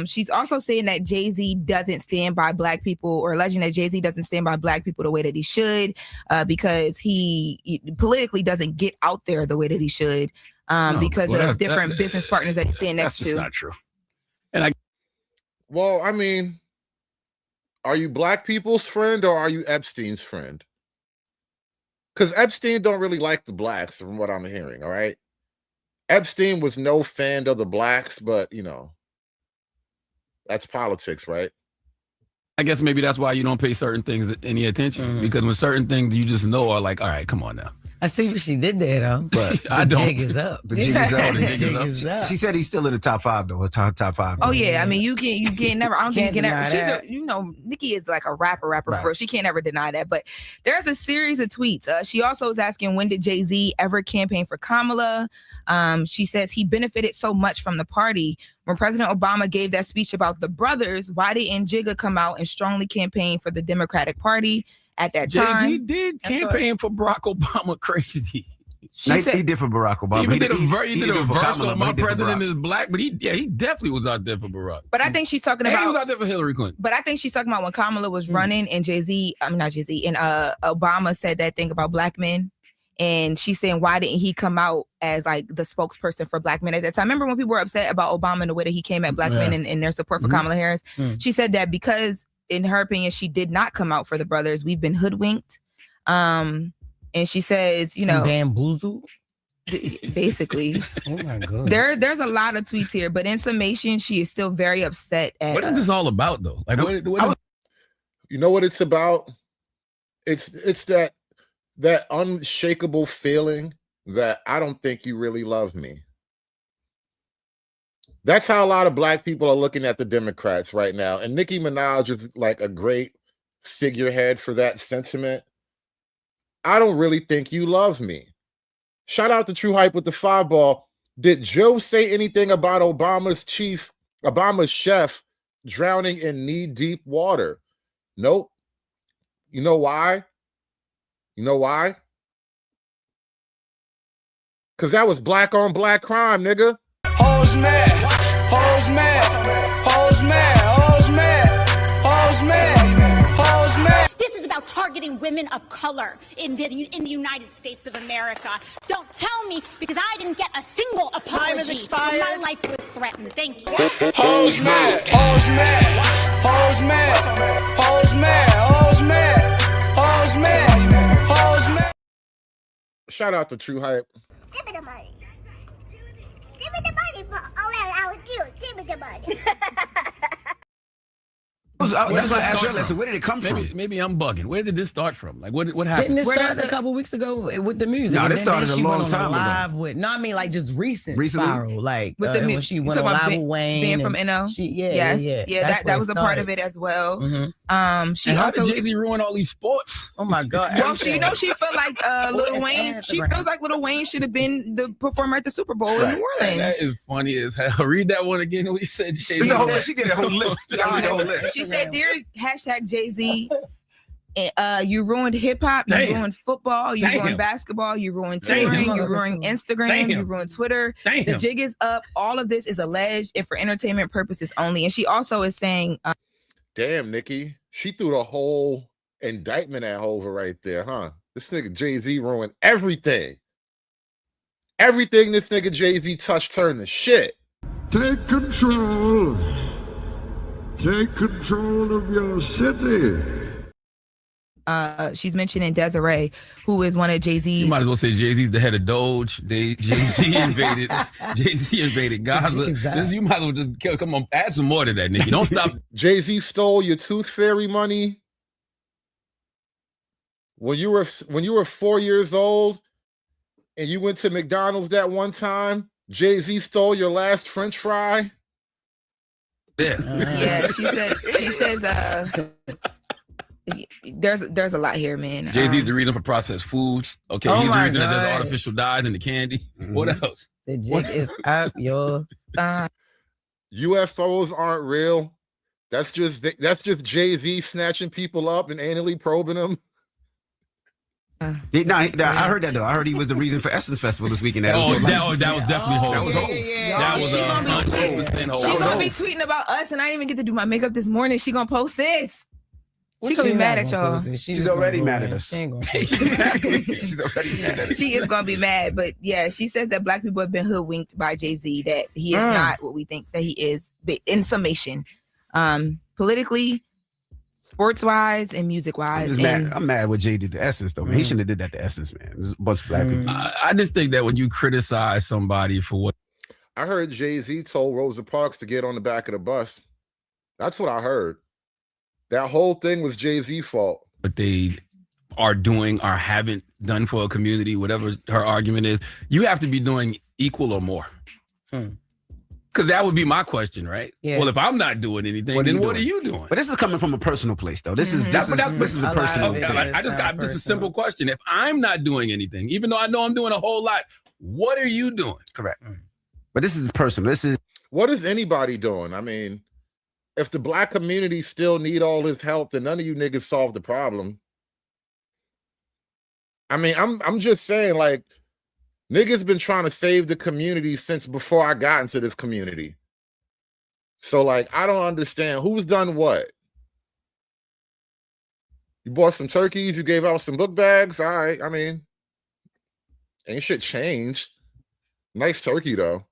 She's also saying that Jay-Z doesn't stand by Black people, or alleging that Jay-Z doesn't stand by Black people the way that he should, because he politically doesn't get out there the way that he should, because of different business partners that he stand next to. That's just not true. And well, I mean, are you Black people's friend or are you Epstein's friend? because Epstein don't really like the blacks from what I'm hearing. All right. Epstein was no fan of the blacks, but you know, that's politics, right? I guess maybe that's why you don't pay certain things any attention, because when certain things you just know are like, all right, come on now. I see what she did there, though. But I don't. Jig is up. The jig is up. The jig is up. She said he's still in the top 5 though. Top 5. Oh yeah, I mean you can't never. I don't think you can deny never. that. Nikki is like a rapper Right. for real. She can't ever deny that. But there's a series of tweets. She also is asking, when did Jay-Z ever campaign for Kamala? She says he benefited so much from the party. When President Obama gave that speech about the brothers, why didn't Jigga come out and strongly campaign for the Democratic Party at that time? Jay-Z did campaign for Barack Obama crazy. He did for Barack Obama. He did a verse Kamala, on but my he did for president Barack. is black, but he definitely was out there for Barack. But I think she's talking And about. he was out there for Hillary Clinton. But I think she's talking about when Kamala was running and not Jay-Z, and Obama said that thing about black men. And she's saying, why didn't he come out as like the spokesperson for black men at that time? Remember when people were upset about Obama and the way that he came at black men and their support for Kamala Harris? She said that because, in her opinion, she did not come out for the brothers. We've been hoodwinked. And she says, bamboozled. Basically. Oh my God. There's a lot of tweets here, but in summation, she is still very upset at. What is this all about, though? Like, you know what it's about? It's that unshakable feeling that I don't think you really love me. That's how a lot of black people are looking at the Democrats right now. And Nicki Minaj is like a great figurehead for that sentiment. I don't really think you love me. Shout out to True Hype with the 5-ball. Did Joe say anything about Obama's chef drowning in knee-deep water? Nope. You know why? Because that was black on black crime, nigga. Hoes mad, hoes mad, hoes mad, hoes mad, hoes mad, hoes mad. This is about targeting women of color in the United States of America. Don't tell me, because I didn't get a single apology. Time has expired. My life was threatened. Thank you. Hoes mad, hoes mad, hoes mad, hoes mad, hoes mad, hoes mad, hoes mad. Shout out to True Hype. Give me the money. Give me the money for all that I would do. Give me the money. That's why I asked you earlier. So where did it come from? Maybe I'm bugging. Where did this start from? Like, what happened? Didn't it start a couple weeks ago with the music? No, this And then started a she long went on time live ago. With, no, I mean like just recently? Spiral, like with the when she went on about live with Wayne, being from and NO. Yeah, that was a part of it as well. She and how also did Jay-Z ruin all these sports? Oh my God! Well, she felt like Lil Wayne. She feels like Lil Wayne should have been the performer at the Super Bowl in New Orleans. That is funny as hell. Read that one again. We said Jay-Z. She did a whole list. She said, "Dear #Jay-Z, you ruined hip hop, you ruined football, you ruined basketball, you ruined touring, you ruined Instagram, you ruined Twitter. The jig is up. All of this is alleged and for entertainment purposes only." And she also is saying, Damn, Nikki. She threw the whole indictment at Hova right there, huh? This nigga Jay-Z ruined everything. Everything this nigga Jay-Z touched turned to shit. Take control. Take control of your city. she's mentioning Desiree, who is one of Jay-Z's. You might as well say Jay-Z's the head of Doge. Jay-Z invaded. Jay-Z invaded Gaza. You might as well just come on, add some more to that, Nikki. Don't stop. Jay-Z stole your Tooth Fairy money when you were 4 years old, and you went to McDonald's that one time. Jay-Z stole your last French fry. Yeah. Yeah, she says there's a lot here, man. Jay-Z's the reason for processed foods. Okay, he's the reason that there's artificial dyes in the candy. Mm-hmm. What else? The jig is up, yo. UFOs aren't real. That's just Jay-Z snatching people up and anally probing them. I heard that though. I heard he was the reason for Essence Festival this weekend. That was definitely Hov. That was Hov. That was She's gonna be tweeting about us, and I didn't even get to do my makeup this morning. She gonna post this. She's gonna be mad at y'all. She's already mad at us. She's already mad at us. She is gonna be mad, but yeah, she says that Black people have been hoodwinked by Jay-Z. That he is not what we think that he is. But in summation, politically, sports wise and music wise. I'm mad with Jay did to Essence though, man. He shouldn't have did that to Essence, man. There's a bunch of black people. I just think that when you criticize somebody for what I heard Jay-Z told Rosa Parks to get on the back of the bus. That's what I heard. That whole thing was Jay-Z's fault. But they are doing or haven't done for a community, whatever her argument is, you have to be doing equal or more. Because that would be my question, right? Yeah. Well, if I'm not doing anything, what are you doing? But this is coming from a personal place, though. This is this is a personal thing. I just got this is a simple question. If I'm not doing anything, even though I know I'm doing a whole lot, what are you doing? Correct. But this is personal. This is what is anybody doing? I mean, if the black community still need all this help, then none of you niggas solve the problem. I mean, I'm just saying, like, niggas been trying to save the community since before I got into this community. So, like, I don't understand who's done what. You bought some turkeys, you gave out some book bags. All right, I mean, ain't shit changed. Nice turkey, though.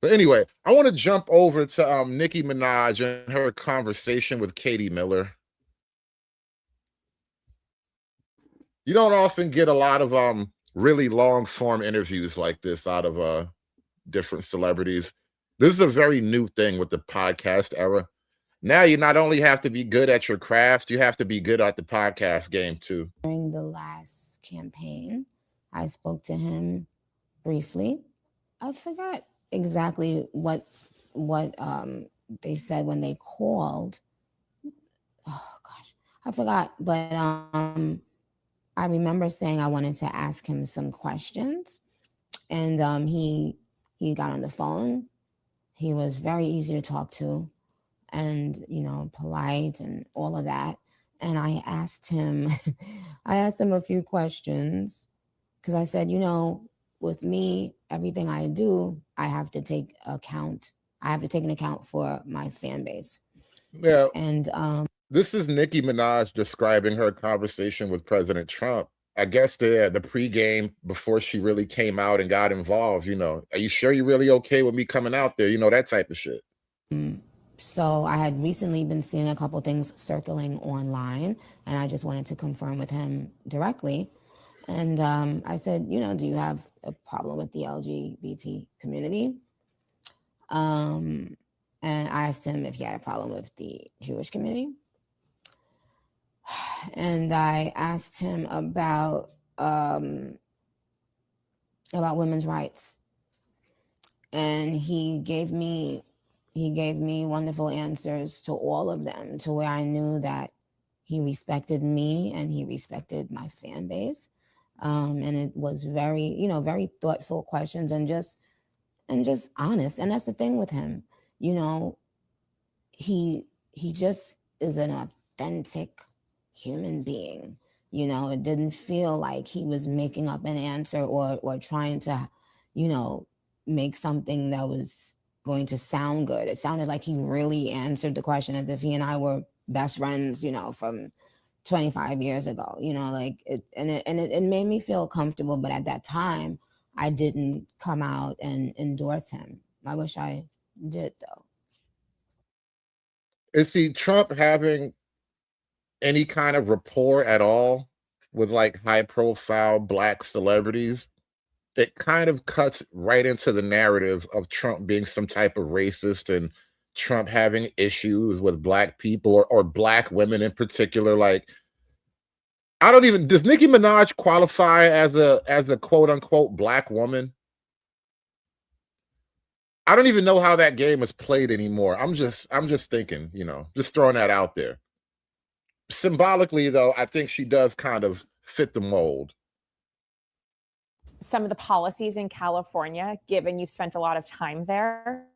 But anyway, I want to jump over to Nicki Minaj and her conversation with Katie Miller. You don't often get a lot of really long form interviews like this out of different celebrities. This is a very new thing with the podcast era. Now you not only have to be good at your craft, you have to be good at the podcast game too. During the last campaign, I spoke to him briefly. I forgot exactly what they said when they called. Oh gosh, I forgot. But I remember saying I wanted to ask him some questions, and he got on the phone. He was very easy to talk to, and polite and all of that. And I asked him a few questions because I said, with me, everything I do, I have to take account. I have to take an account for my fan base. Yeah. And this is Nicki Minaj describing her conversation with President Trump. I guess the pregame before she really came out and got involved, are you sure you're really okay with me coming out there? That type of shit. So I had recently been seeing a couple things circling online, and I just wanted to confirm with him directly. And I said, do you have a problem with the LGBT community? And I asked him if he had a problem with the Jewish community. And I asked him about women's rights. And he gave me wonderful answers to all of them, to where I knew that he respected me and he respected my fan base. And it was very, very thoughtful questions and just honest. And that's the thing with him. He just is an authentic human being. It didn't feel like he was making up an answer or trying to, make something that was going to sound good. It sounded like he really answered the question as if he and I were best friends, from 25 years ago, it made me feel comfortable. But at that time, I didn't come out and endorse him. I wish I did, though. Is he Trump having any kind of rapport at all with like high profile black celebrities? It kind of cuts right into the narrative of Trump being some type of racist and Trump having issues with black people or black women in particular. Like, does Nicki Minaj qualify as a quote unquote black woman? I don't even know how that game is played anymore. I'm just thinking, just throwing that out there. Symbolically, though, I think she does kind of fit the mold. Some of the policies in California, given you've spent a lot of time there,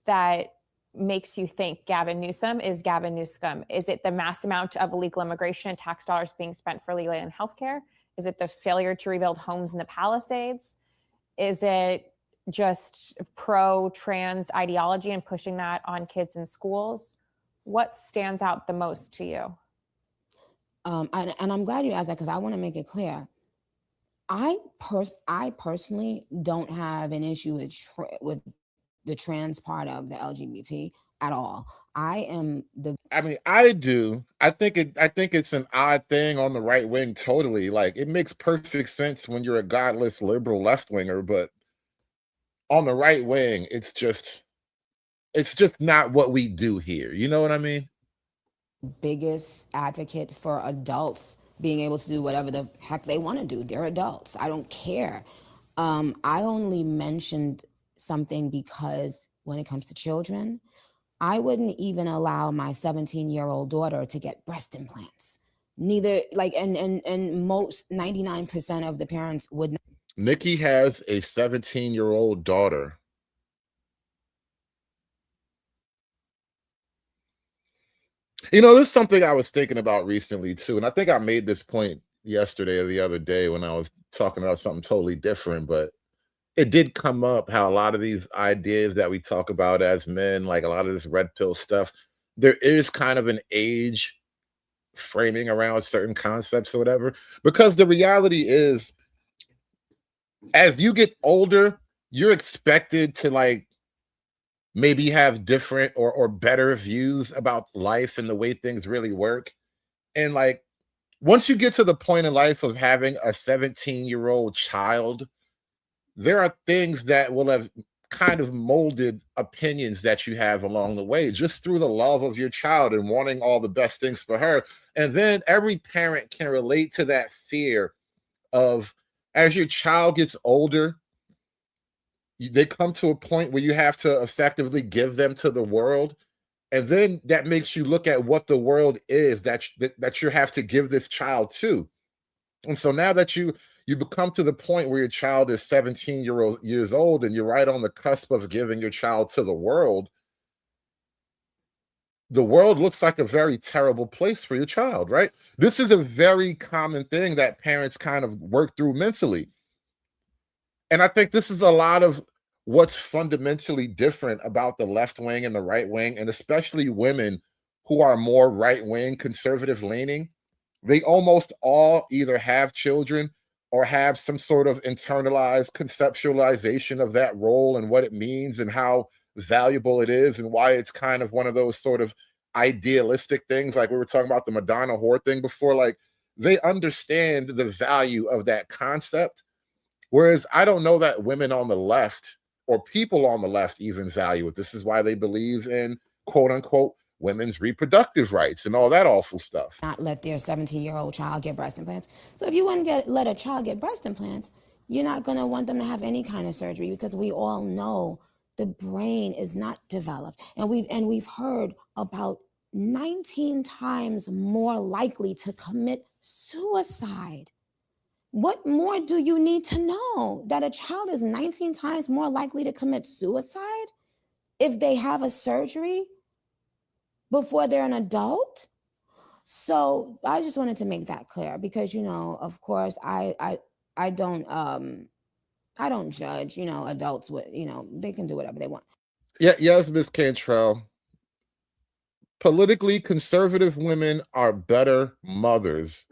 that makes you think Gavin Newsom is Gavin Newsom? Is it the mass amount of illegal immigration and tax dollars being spent for legal and healthcare? Is it the failure to rebuild homes in the Palisades? Is it just pro-trans ideology and pushing that on kids in schools? What stands out the most to you? And I'm glad you asked that, because I want to make it clear. I personally don't have an issue with the trans part of the LGBT at all. I mean, I do. I think it's an odd thing on the right wing, totally. Like, it makes perfect sense when you're a godless liberal left winger, but on the right wing, it's just not what we do here. You know what I mean? biggest advocate for adults being able to do whatever the heck they want to do. They're adults. I don't care. I only mentioned something because when it comes to children, I wouldn't even allow my 17-year-old daughter to get breast implants. Neither, like, and most 99% of the parents would not. Nikki has a 17-year-old daughter. You know, this is something I was thinking about recently too, and I think I made this point yesterday or the other day when I was talking about something totally different, but it did come up how a lot of these ideas that we talk about as men, like a lot of this red pill stuff, there is kind of an age framing around certain concepts or whatever, because the reality is, as you get older, you're expected to, like, maybe have different or better views about life and the way things really work. And, like, once you get to the point in life of having a 17-year-old child, there are things that will have kind of molded opinions that you have along the way, just through the love of your child and wanting all the best things for her. And then every parent can relate to that fear of, as your child gets older, they come to a point where you have to effectively give them to the world. And then that makes you look at what the world is that you have to give this child to. And so now that you become to the point where your child is 17 years old and you're right on the cusp of giving your child to the world looks like a very terrible place for your child, right? This is a very common thing that parents kind of work through mentally. And I think this is a lot of what's fundamentally different about the left wing and the right wing, and especially women who are more right wing, conservative leaning. They almost all either have children or have some sort of internalized conceptualization of that role and what it means and how valuable it is and why it's kind of one of those sort of idealistic things. Like we were talking about the Madonna whore thing before, like they understand the value of that concept. Whereas I don't know that women on the left or people on the left even value it. This is why they believe in, quote unquote, women's reproductive rights and all that awful stuff. Not let their 17-year-old child get breast implants. So if you want to let a child get breast implants, you're not going to want them to have any kind of surgery, because we all know the brain is not developed. And we've heard about 19 times more likely to commit suicide. What more do you need to know? That a child is 19 times more likely to commit suicide if they have a surgery before they're an adult? So I just wanted to make that clear, because, you know, of course, I don't judge, you know, adults with, you know, they can do whatever they want. Yeah, yes, Ms. Cantrell. Politically conservative women are better mothers.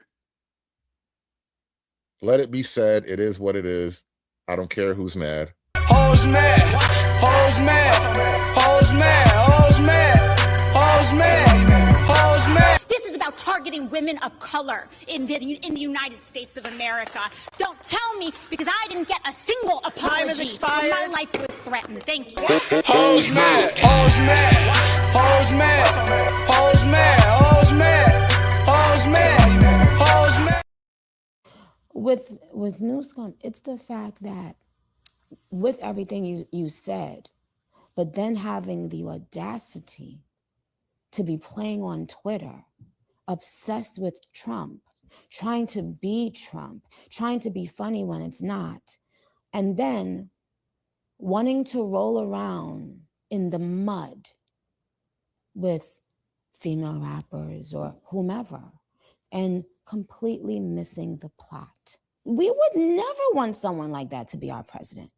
Let it be said, it is what it is. I don't care who's mad. Hoes mad, hoes mad, hoes mad, hoes mad, hoes mad, hoes mad. This is about targeting women of color in the United States of America. Don't tell me, because I didn't get a single apology. Time has expired. My life was threatened. Thank you. Hoes mad, hoes mad, hoes mad, hoes mad, hoes mad, hoes mad, hoes mad. With Newscom, it's the fact that with everything you said, but then having the audacity to be playing on Twitter, obsessed with Trump, trying to be Trump, trying to be funny when it's not, and then wanting to roll around in the mud with female rappers or whomever, and completely missing the plot. We would never want someone like that to be our president.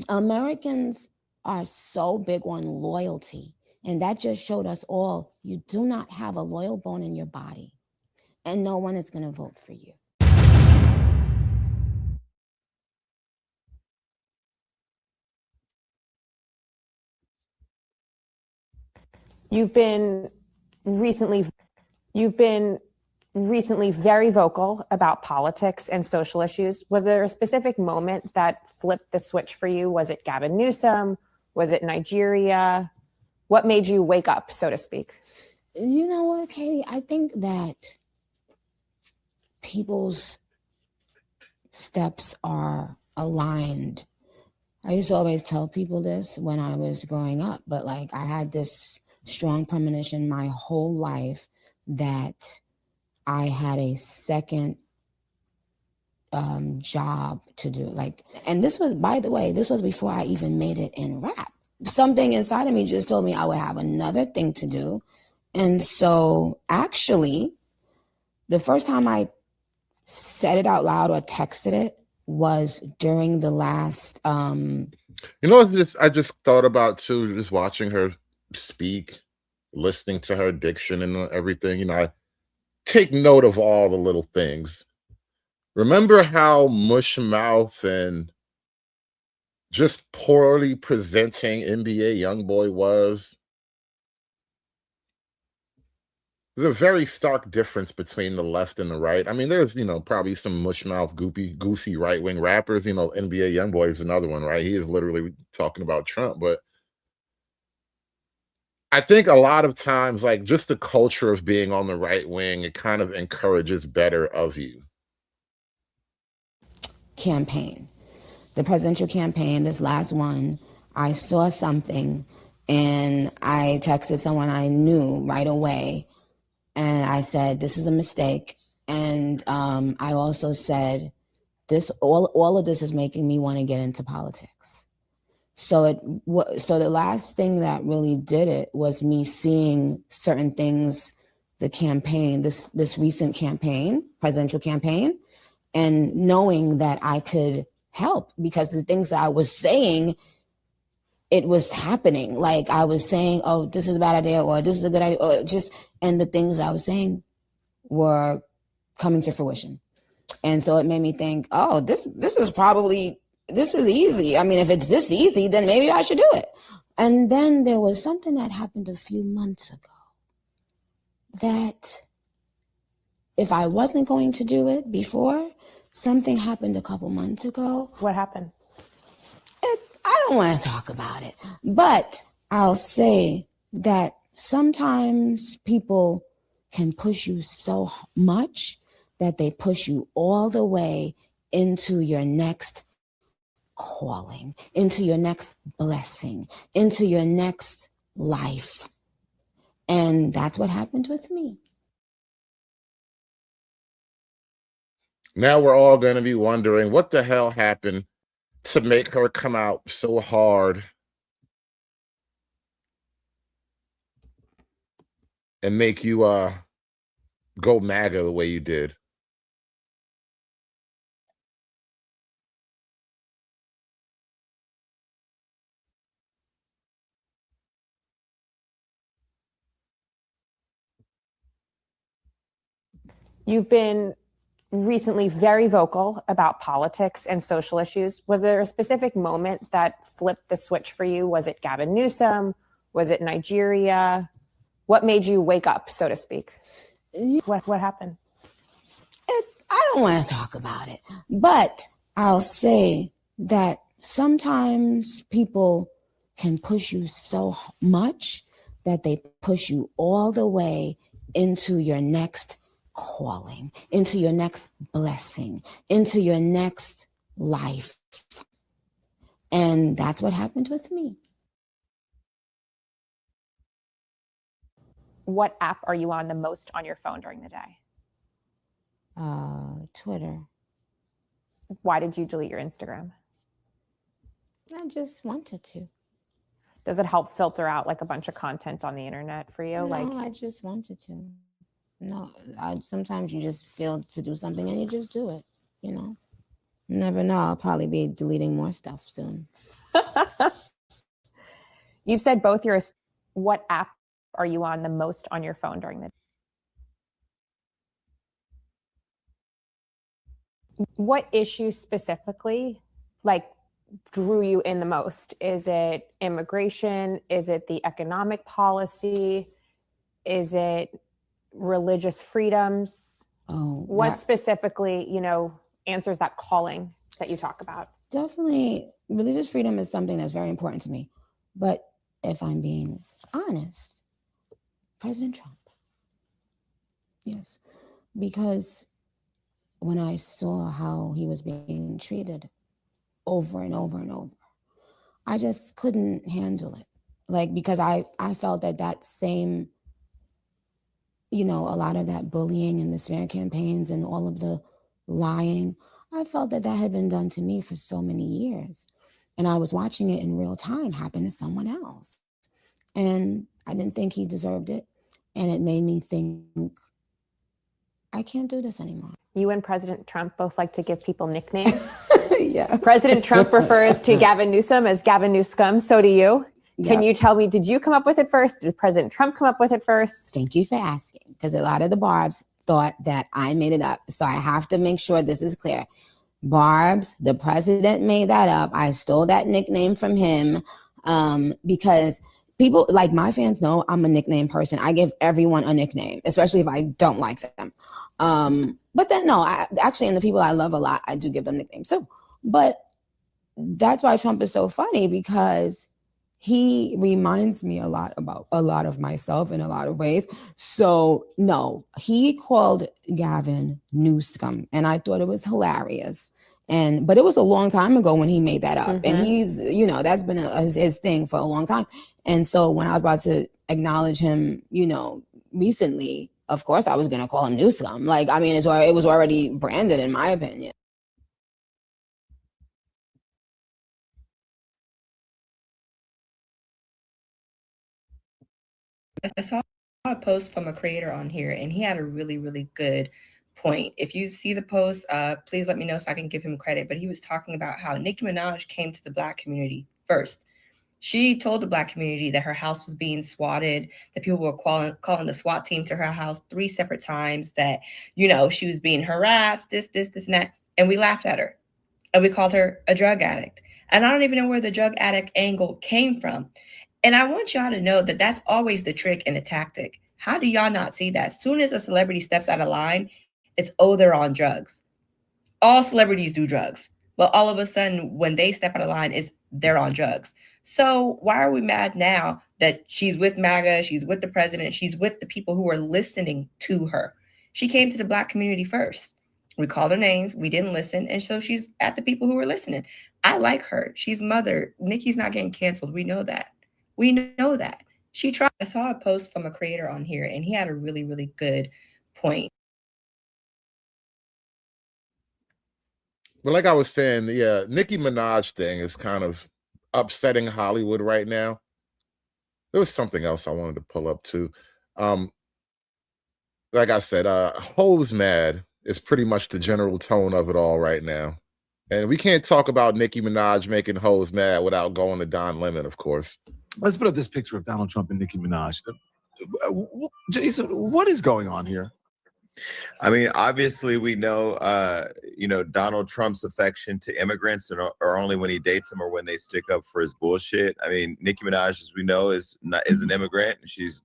Americans are so big on loyalty, and that just showed us all you do not have a loyal bone in your body, and no one is going to vote for you. You've been recently very vocal about politics and social issues. Was there a specific moment that flipped the switch for you? Was it Gavin Newsom? Was it Nigeria? What made you wake up, so to speak? You know what, Katie? I think that people's steps are aligned. I used to always tell people this when I was growing up, but like I had this strong premonition my whole life that I had a second job to do. Like, and this was, by the way, this was before I even made it in rap. Something inside of me just told me I would have another thing to do. And so actually, the first time I said it out loud or texted it was during the last You know what I just thought about too, just watching her speak, listening to her diction and everything. You know, I take note of all the little things. Remember how mush mouth and just poorly presenting NBA Youngboy was? There's a very stark difference between the left and the right. I mean, there's, you know, probably some mushmouth, goosey right-wing rappers. You know, NBA Youngboy is another one, right? He is literally talking about Trump. But I think a lot of times, like, just the culture of being on the right wing, it kind of encourages better of you. Campaign. The presidential campaign, this last one, I saw something and I texted someone I knew right away. And I said, this is a mistake. And I also said, all of this is making me want to get into politics. So the last thing that really did it was me seeing certain things, the campaign, this recent campaign, presidential campaign, and knowing that I could help because the things that I was saying, it was happening. Like I was saying, oh, this is a bad idea, or this is a good idea, or just, and the things I was saying were coming to fruition. And so it made me think, oh, this is easy. I mean, if it's this easy, then maybe I should do it. And then there was something that happened a few months ago that if I wasn't going to do it before, something happened a couple months ago. What happened? I don't want to talk about it, but I'll say that sometimes people can push you so much that they push you all the way into your next calling, into your next blessing, into your next life. And that's what happened with me. Now we're all going to be wondering what the hell happened to make her come out so hard and make you go MAGA the way you did. You've been recently very vocal about politics and social issues. Was there a specific moment that flipped the switch for you? Was it Gavin Newsom? Was it Nigeria? What made you wake up, so to speak? What happened? I don't want to talk about it, but I'll say that sometimes people can push you so much that they push you all the way into your next calling, into your next blessing, into your next life. And that's what happened with me. What app are you on the most on your phone during the day? Twitter. Why did you delete your Instagram? I just wanted to. Does it help filter out like a bunch of content on the internet for you? No, I just wanted to. No, sometimes you just feel to do something and you just do it, you know. You never know. I'll probably be deleting more stuff soon. You've said both your... What app are you on the most on your phone during the day? What issue specifically, like, drew you in the most? Is it immigration? Is it the economic policy? Is it religious freedoms? What specifically, answers that calling that you talk about? Definitely, religious freedom is something that's very important to me. But if I'm being honest, President Trump. Yes, because when I saw how he was being treated over and over and over, I just couldn't handle it. Because I felt that same, a lot of that bullying and the smear campaigns and all of the lying, I felt that had been done to me for so many years. And I was watching it in real time happen to someone else. And I didn't think he deserved it. And it made me think, I can't do this anymore. You and President Trump both like to give people nicknames. Yeah. President Trump refers to Gavin Newsom as Gavin Newscum. So do you. Can you tell me, did you come up with it first? Did President Trump come up with it first? Thank you for asking, because a lot of the Barbs thought that I made it up. So I have to make sure this is clear. Barbs, the president made that up. I stole that nickname from him because people, like my fans know I'm a nickname person. I give everyone a nickname, especially if I don't like them. But then no, actually, and the people I love a lot, I do give them nicknames too. But that's why Trump is so funny, because he reminds me a lot about a lot of myself in a lot of ways. So no, he called Gavin Newscum, and I thought it was hilarious. But it was a long time ago when he made that up. And he's, that's been his thing for a long time. And so when I was about to acknowledge him, recently, of course I was going to call him Newscum. It was already branded, in my opinion. I saw a post from a creator on here, and he had a really, really good point. If you see the post, please let me know so I can give him credit. But he was talking about how Nicki Minaj came to the Black community first. She told the Black community that her house was being swatted, that people were calling the SWAT team to her house 3 separate times, that, she was being harassed, this, and that. And we laughed at her. And we called her a drug addict. And I don't even know where the drug addict angle came from. And I want y'all to know that that's always the trick and the tactic. How do y'all not see that? As soon as a celebrity steps out of line, it's, they're on drugs. All celebrities do drugs. But all of a sudden, when they step out of line, they're on drugs. So why are we mad now that she's with MAGA, she's with the president, she's with the people who are listening to her? She came to the Black community first. We called her names. We didn't listen. And so she's at the people who were listening. I like her. She's mother. Nikki's not getting canceled. We know that. We know that. She tried. I saw a post from a creator on here, and he had a really, really good point. But like I was saying, the Nicki Minaj thing is kind of upsetting Hollywood right now. There was something else I wanted to pull up too. Like I said, Ho's mad is pretty much the general tone of it all right now. And we can't talk about Nicki Minaj making Ho's mad without going to Don Lemon, of course. Let's put up this picture of Donald Trump and Nicki Minaj. Jason, what is going on here? I mean, obviously, we know, Donald Trump's affection to immigrants are only when he dates them or when they stick up for his bullshit. I mean, Nicki Minaj, as we know, is an immigrant. She's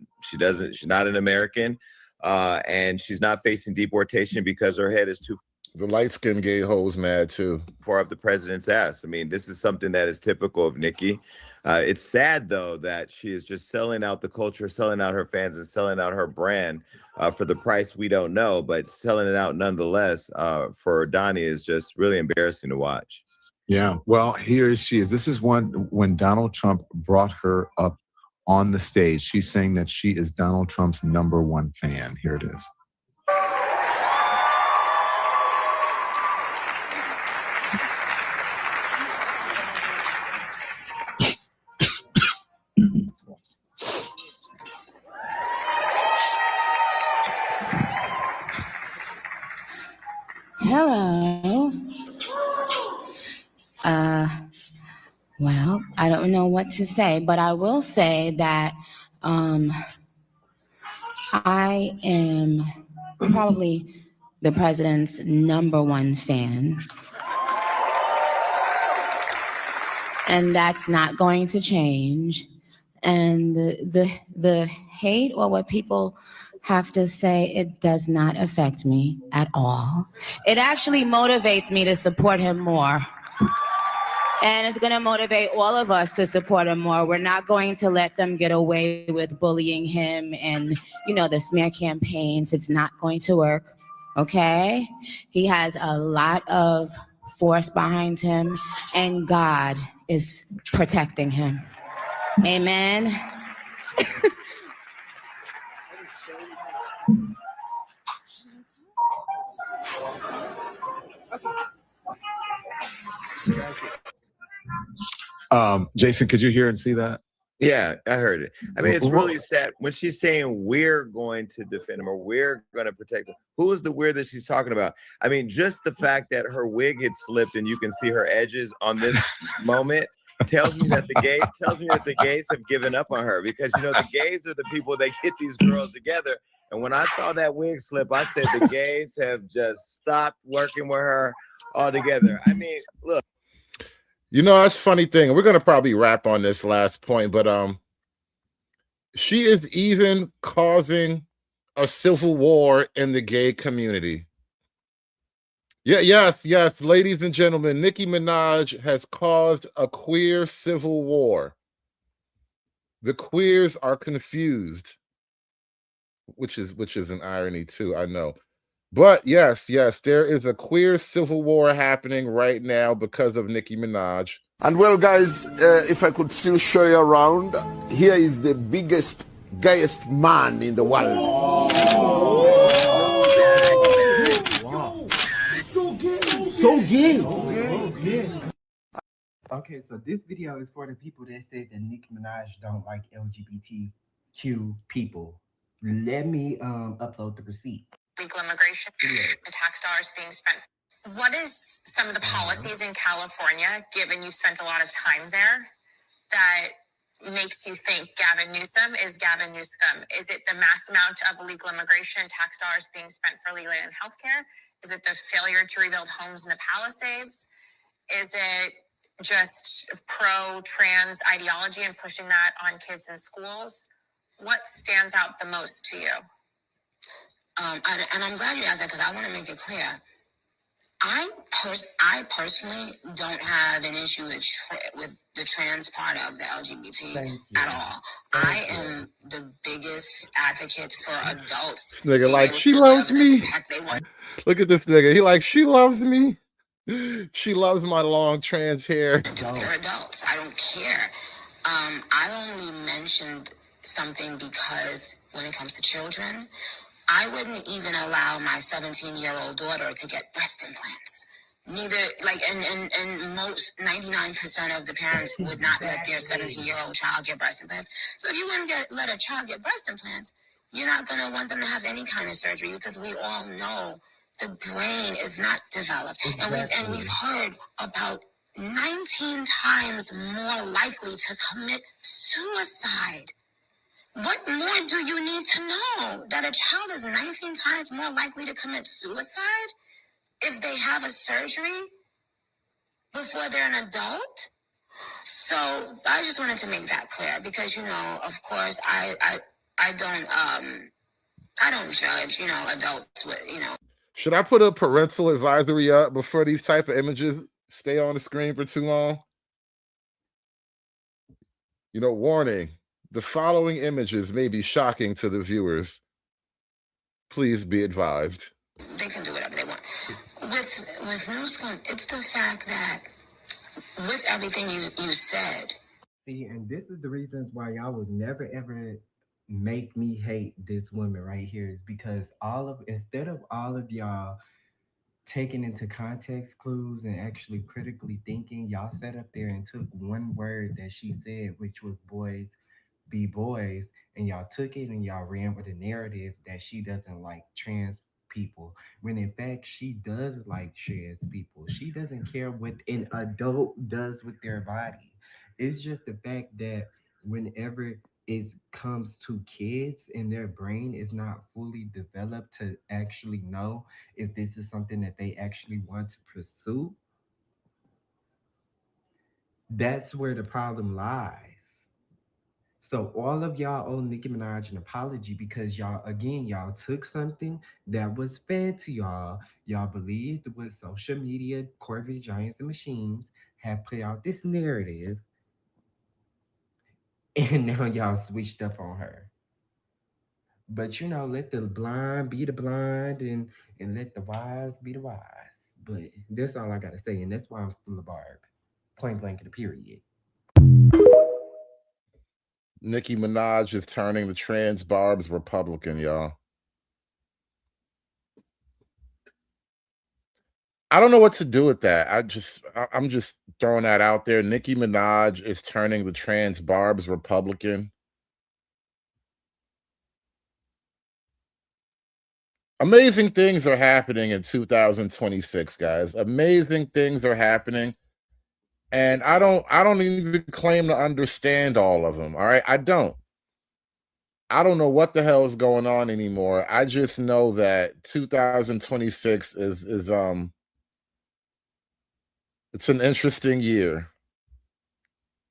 not an American, and she's not facing deportation because her head is too. The light-skinned gay hoes mad too. Far up the president's ass. I mean, this is something that is typical of Nikki. It's sad, though, that she is just selling out the culture, selling out her fans, and selling out her brand for the price we don't know, but selling it out nonetheless for Donnie is just really embarrassing to watch. Yeah, well, here she is. This is when Donald Trump brought her up on the stage. She's saying that she is Donald Trump's #1 fan. Here it is. Hello. Well, I don't know what to say, but I will say that I am probably the president's #1 fan. and that's not going to change. And the hate or what people have to say, it does not affect me at all. It actually motivates me to support him more. And it's going to motivate all of us to support him more. We're not going to let them get away with bullying him and, the smear campaigns. It's not going to work, okay? He has a lot of force behind him, and God is protecting him. Amen. Jason, could you hear and see that? Yeah, I heard it. I mean, it's really sad when she's saying we're going to defend him or we're going to protect him. Who is the we're that she's talking about? I mean, just the fact that her wig had slipped and you can see her edges on this moment tells me that the gays have given up on her, because the gays are the people that get these girls together. And when I saw that wig slip, I said the gays have just stopped working with her altogether. I mean, look. That's a funny thing. We're gonna probably wrap on this last point, but she is even causing a civil war in the gay community. Yeah, yes, ladies and gentlemen, Nicki Minaj has caused a queer civil war. The queers are confused, which is an irony too, I know. But yes, there is a queer civil war happening right now because of Nicki Minaj. And well, guys, if I could still show you around, here is the biggest, gayest man in the world. Wow. So gay. Okay, so this video is for the people that said that Nicki Minaj don't like LGBTQ people. Let me upload the receipt. Legal immigration and tax dollars being spent. What is some of the policies in California, given you've spent a lot of time there, that makes you think Gavin Newsom is Gavin Newsom? Is it the mass amount of illegal immigration and tax dollars being spent for legal and healthcare? Is it the failure to rebuild homes in the Palisades? Is it just pro-trans ideology and pushing that on kids in schools? What stands out the most to you? And I'm glad you asked that, because I want to make it clear. I personally don't have an issue with the trans part of the LGBT at all. I am the biggest advocate for adults. Nigga, like, she loves me. Look at this nigga. She loves me. She loves my long trans hair. They're adults. I don't care. I only mentioned something because when it comes to children, I wouldn't even allow my 17-year-old daughter to get breast implants. And most 99% of the parents would not let their 17-year-old child get breast implants. So if you wouldn't let a child get breast implants, you're not going to want them to have any kind of surgery, because we all know the brain is not developed. Exactly. And we've heard about 19 times more likely to commit suicide. What more do you need to know? That a child is 19 times more likely to commit suicide if they have a surgery before they're an adult? So I just wanted to make that clear, because, of course, I don't judge, adults with, Should I put a parental advisory up before these type of images stay on the screen for too long? Warning. The following images may be shocking to the viewers. Please be advised. They can do whatever they want. With Newsom, it's the fact that with everything you said. See, and this is the reasons why y'all would never ever make me hate this woman right here, is because instead of all of y'all taking into context clues and actually critically thinking, y'all sat up there and took one word that she said, which was boys be boys, and y'all took it and y'all ran with a narrative that she doesn't like trans people, when in fact she does like trans people. She doesn't care what an adult does with their body. It's just the fact that whenever it comes to kids and their brain is not fully developed to actually know if this is something that they actually want to pursue, That's where the problem lies. So all of y'all owe Nicki Minaj an apology because y'all took something that was fed to y'all believed what social media, corporate giants and machines have put out this narrative, and now y'all switched up on her. But let the blind be the blind, and let the wise be the wise. But that's all I gotta say, and that's why I'm still a barb. Point blank in the period. Nicki Minaj is turning the trans barbs Republican, y'all. I don't know what to do with that. I'm just throwing that out there. Nicki Minaj is turning the trans barbs Republican. Amazing things are happening in 2026, guys. Amazing things are happening. And I don't even claim to understand all of them. All right. I don't know what the hell is going on anymore. I just know that 2026 is it's an interesting year.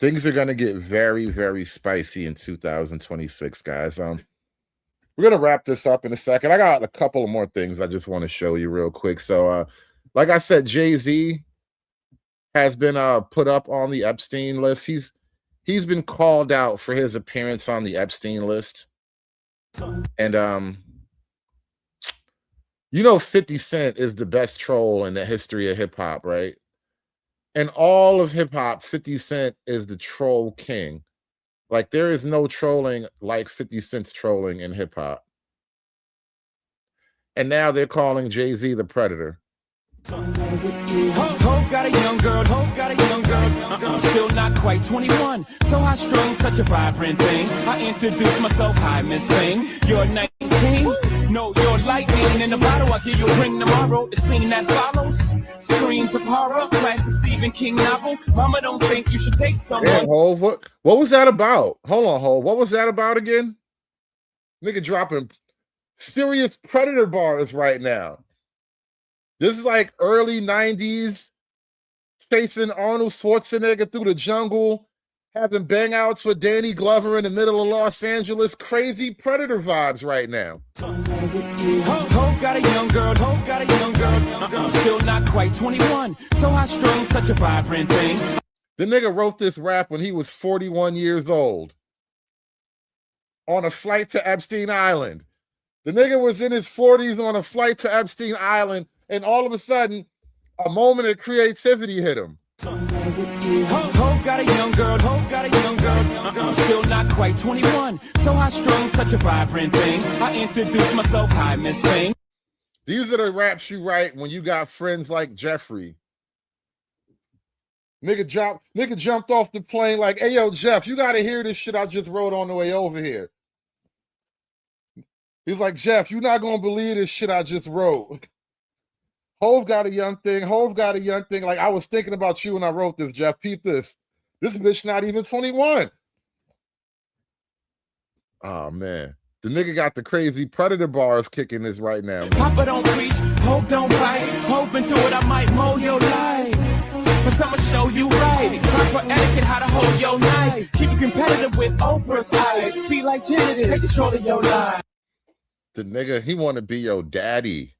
Things are going to get very, very spicy in 2026, guys. We're going to wrap this up in a second. I got a couple of more things I just want to show you real quick. So, like I said, Jay-Z has been put up on the Epstein list. He's been called out for his appearance on the Epstein list. And 50 Cent is the best troll in the history of hip-hop, right? In all of hip-hop, 50 Cent is the troll king. Like, there is no trolling like 50 Cent's trolling in hip-hop. And now they're calling Jay-Z the predator. Hope got a young girl, still not quite 21. So high strung, such a vibrant thing. I introduce myself, hi Miss Thing. You're 19, no, you're lightning in the bottle. I'll give you a ring tomorrow. The scene that follows, screams of horror, classic Stephen King novel. Mama don't think you should date someone. Yeah, Hov, what was that about? Hold on, Hov, what was that about again? Nigga dropping serious predator bars right now. This is like early 90s, chasing Arnold Schwarzenegger through the jungle, having bang outs with Danny Glover in the middle of Los Angeles. Crazy predator vibes right now. Hope got a young girl, still not quite 21. So high strung, such a vibrant thing. The nigga wrote this rap when he was 41 years old on a flight to Epstein Island. The nigga was in his 40s on a flight to Epstein Island, and all of a sudden, a moment of creativity hit him. Hope got a young girl, still not quite 21. So high strung, such a vibrant thing. I introduce myself, hi Miss Thing. These are the raps you write when you got friends like Jeffrey. Nigga jumped off the plane like, hey yo, Jeff, you gotta hear this shit I just wrote on the way over here. He's like, Jeff, you're not gonna believe this shit I just wrote. Hov got a young thing. Like, I was thinking about you when I wrote this, Jeff. Peep this. This bitch not even 21. Oh, man. The nigga got the crazy predator bars kicking this right now, man. Papa don't preach, hope don't bite. Hoping through it, I might mold your life. But I'ma show you right. Proper etiquette, how to hold your knife. Keep you competitive with Oprah's eyes. Speed like Trinity, take control of your life. The nigga, he want to be your daddy.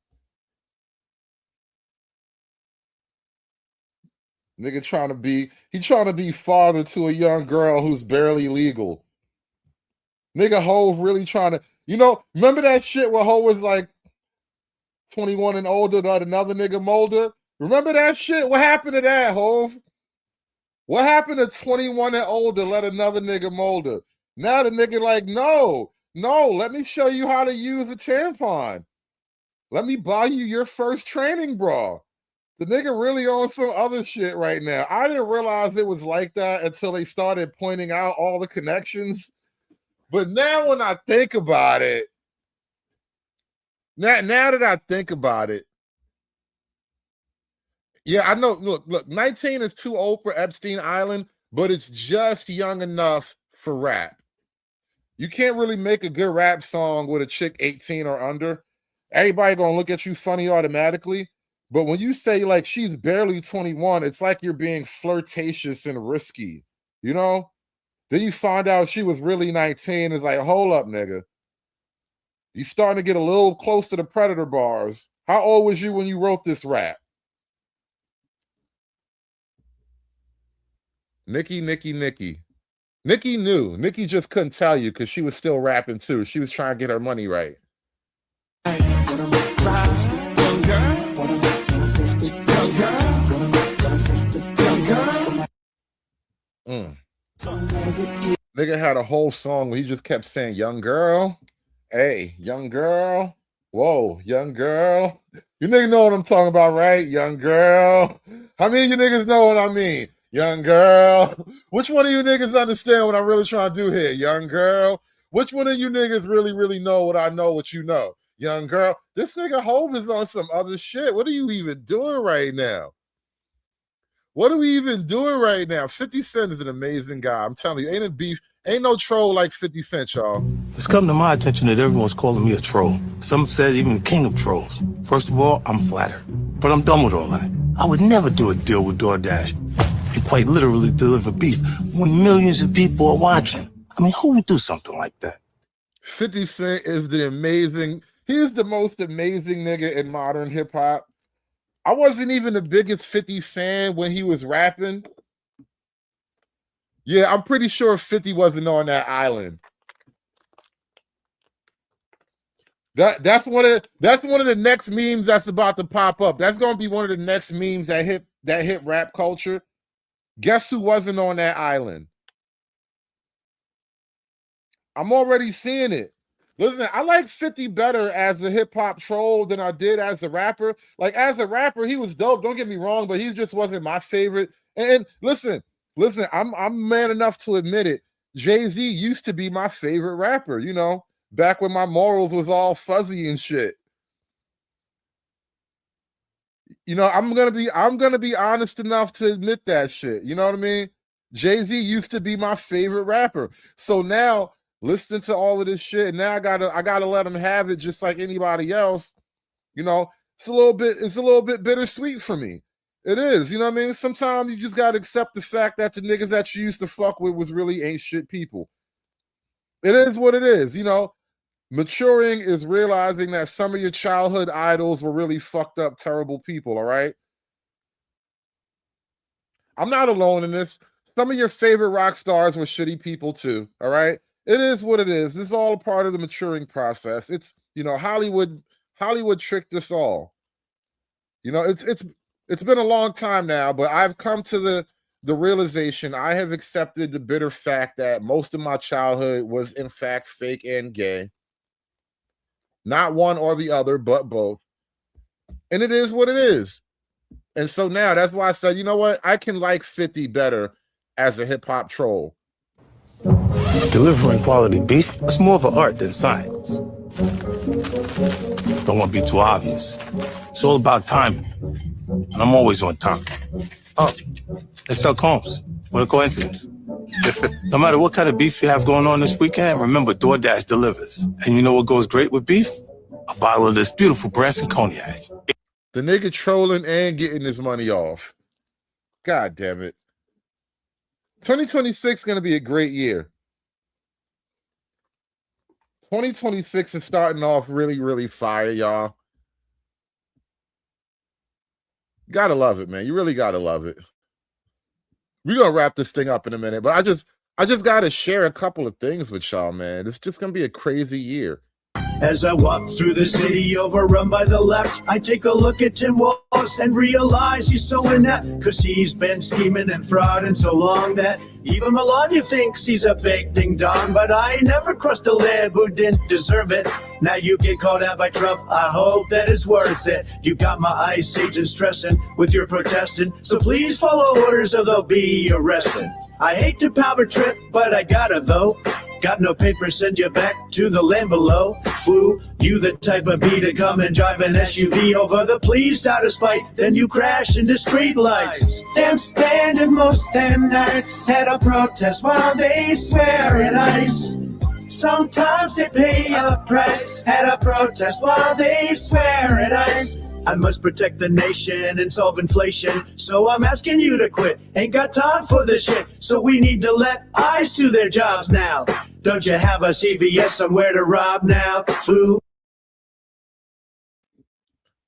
Nigga trying to be father to a young girl who's barely legal. Nigga Hov really trying to, remember that shit where Hov was like 21 and older, that another nigga Mulder? Remember that shit? What happened to that, Hov? What happened to 21 and older, let another nigga Mulder? Now the nigga like, no, let me show you how to use a tampon. Let me buy you your first training bra. The nigga really on some other shit right now. I didn't realize it was like that until they started pointing out all the connections. But now when I think about it, now that I think about it, yeah, I know, look, 19 is too old for Epstein Island, but it's just young enough for rap. You can't really make a good rap song with a chick 18 or under. Everybody gonna look at you funny automatically. But when you say like she's barely 21, it's like you're being flirtatious and risky, you know? Then you find out she was really 19. It's like, hold up, nigga. You starting to get a little close to the predator bars. How old was you when you wrote this rap? Nikki. Nikki knew. Nikki just couldn't tell you because she was still rapping too. She was trying to get her money right. Nigga had a whole song where he just kept saying, young girl. Hey, young girl. Whoa, young girl. You niggas know what I'm talking about, right? Young girl. How many of you niggas know what I mean? Young girl. Which one of you niggas understand what I'm really trying to do here? Young girl. Which one of you niggas really know what I know what you know? Young girl. This nigga Hov is on some other shit. What are you even doing right now? What are we even doing right now? 50 Cent is an amazing guy. I'm telling you, ain't it beef? Ain't no troll like 50 Cent, y'all. It's come to my attention that everyone's calling me a troll. Some said even king of trolls. First of all, I'm flattered. But I'm done with all that. I would never do a deal with DoorDash and quite literally deliver beef when millions of people are watching. I mean, who would do something like that? 50 Cent is he's the most amazing nigga in modern hip hop. I wasn't even the biggest 50 fan when he was rapping. Yeah, I'm pretty sure 50 wasn't on that island. That's one of the next memes that's about to pop up. That's gonna be one of the next memes that hit rap culture. Guess who wasn't on that island? I'm already seeing it. Listen, I like 50 better as a hip-hop troll than I did as a rapper. Like, as a rapper, he was dope, don't get me wrong, but he just wasn't my favorite. And listen, I'm man enough to admit it. Jay-Z used to be my favorite rapper, you know, back when my morals was all fuzzy and shit. You know, I'm gonna be honest enough to admit that shit. You know what I mean? Jay-Z used to be my favorite rapper. So now, listening to all of this shit, now I gotta let him have it just like anybody else. You know, it's a little bit bittersweet for me. It is, you know what I mean? Sometimes you just gotta accept the fact that the niggas that you used to fuck with was really ain't shit people. It is what it is, you know. Maturing is realizing that some of your childhood idols were really fucked up, terrible people, all right? I'm not alone in this. Some of your favorite rock stars were shitty people too, all right? It is what it is. This is all a part of the maturing process. It's, you know, Hollywood tricked us all. You know, it's been a long time now, but I've come to the realization, I have accepted the bitter fact that most of my childhood was in fact fake and gay. Not one or the other, but both. And it is what it is. And so now that's why I said, you know what? I can like 50 better as a hip-hop troll. Delivering quality beef is more of an art than science. Don't want to be too obvious. It's all about timing. And I'm always on time. Oh, they sell Combs. What a coincidence. No matter what kind of beef you have going on this weekend, remember DoorDash delivers. And you know what goes great with beef? A bottle of this beautiful Branson cognac. The nigga trolling and getting his money off. God damn it. 2026 is going to be a great year. 2026 is starting off really, really fire, y'all. Gotta love it, man. You really gotta love it. We're gonna wrap this thing up in a minute, but I just gotta share a couple of things with y'all, man. It's just gonna be a crazy year. As I walk through the city overrun by the left, I take a look at Tim Walz and realize he's so inept, cause he's been scheming and frauding so long that even Melania thinks he's a big ding dong. But I never crossed a lab who didn't deserve it. Now you get called out by Trump, I hope that it's worth it. You got my ICE agents stressing with your protesting, so please follow orders or they'll be arrested. I hate to power trip, but I gotta though. Got no paper, send you back to the land below. Foo, you the type of bee to come and drive an SUV over the police out of spite, then you crash into street lights. Them spending most damn nights at a protest while they swear in ice. Sometimes they pay a price at a protest while they swear in ice. I must protect the nation and solve inflation. So I'm asking you to quit. Ain't got time for this shit. So we need to let eyes do their jobs now. Don't you have a CVS somewhere to rob now? Food.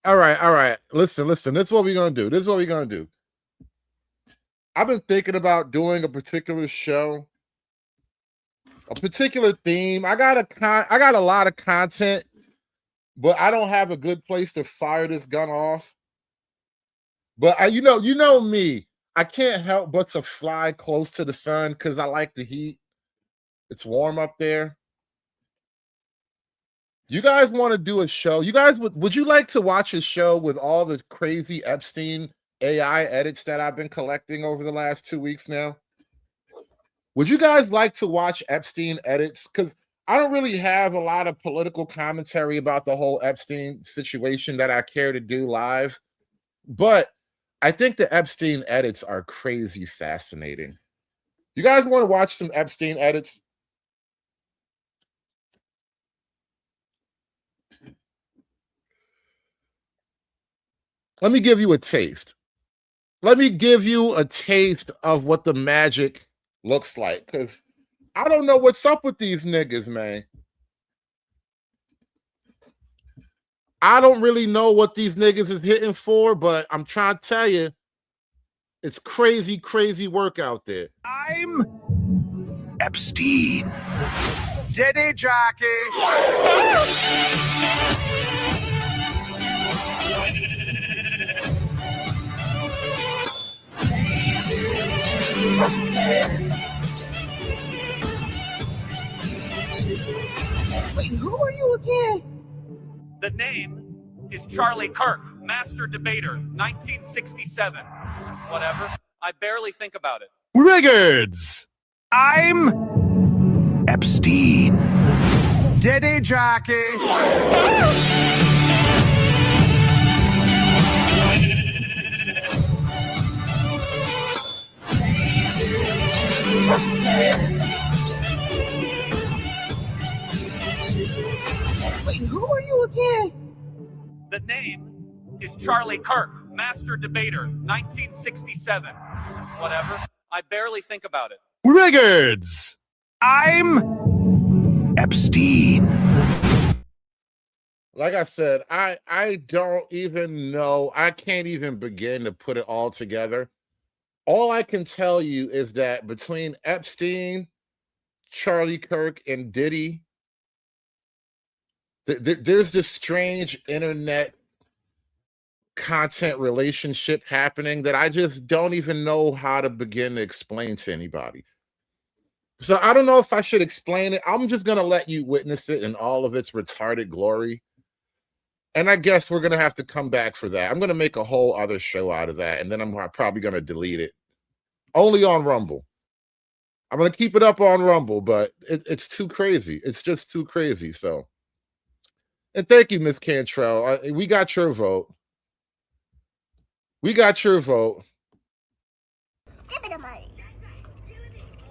All right. Listen. This is what we're gonna do. I've been thinking about doing a particular show, a particular theme. I got a lot of content, but I don't have a good place to fire this gun off. But you know me, I can't help but to fly close to the sun because I like the heat. It's warm up there. You guys want to do a show? You guys would you like to watch a show with all the crazy Epstein AI edits that I've been collecting over the last 2 weeks now? Would you guys like to watch Epstein edits? Because I don't really have a lot of political commentary about the whole Epstein situation that I care to do live. But I think the Epstein edits are crazy fascinating. You guys want to watch some Epstein edits? Let me give you a taste. Let me give you a taste of what the magic looks like, because I don't know what's up with these niggas, man. I don't really know what these niggas is hitting for, but I'm trying to tell you, it's crazy, crazy work out there. I'm Epstein. Diddy jockey. Wait, who are you again? The name is Charlie Kirk, master debater, 1967. Whatever. I barely think about it. Riggards. I'm Epstein. Diddy jockey. Wait, who are you again? The name is Charlie Kirk, master debater, 1967. Whatever. I barely think about it. Riggards. I'm Epstein. Like I said, I don't even know. I can't even begin to put it all together. All I can tell you is that between Epstein, Charlie Kirk, and Diddy, there's this strange internet content relationship happening that I just don't even know how to begin to explain to anybody. So I don't know if I should explain it. I'm just going to let you witness it in all of its retarded glory. And I guess we're going to have to come back for that. I'm going to make a whole other show out of that, and then I'm probably going to delete it. Only on Rumble. I'm going to keep it up on Rumble, but it's too crazy. It's just too crazy. So, and thank you, Miss Cantrell. We got your vote. We got your vote. Give me the money.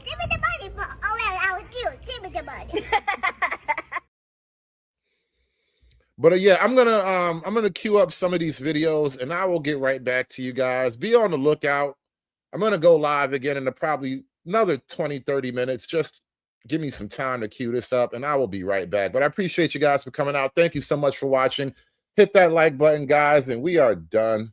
Give me the money, but I was you. Give me the money. But yeah, I'm gonna queue up some of these videos, and I will get right back to you guys. Be on the lookout. I'm gonna go live again in probably another 20-30 minutes. Just give me some time to queue this up, and I will be right back. But I appreciate you guys for coming out. Thank you so much for watching. Hit that like button, guys, and we are done.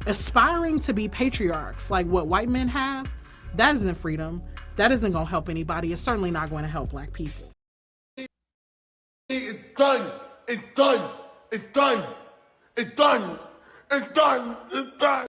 Aspiring to be patriarchs like what white men have, that isn't freedom. That isn't going to help anybody. It's certainly not going to help black people. It's done. It's done. It's done. It's done. It's done. It's done.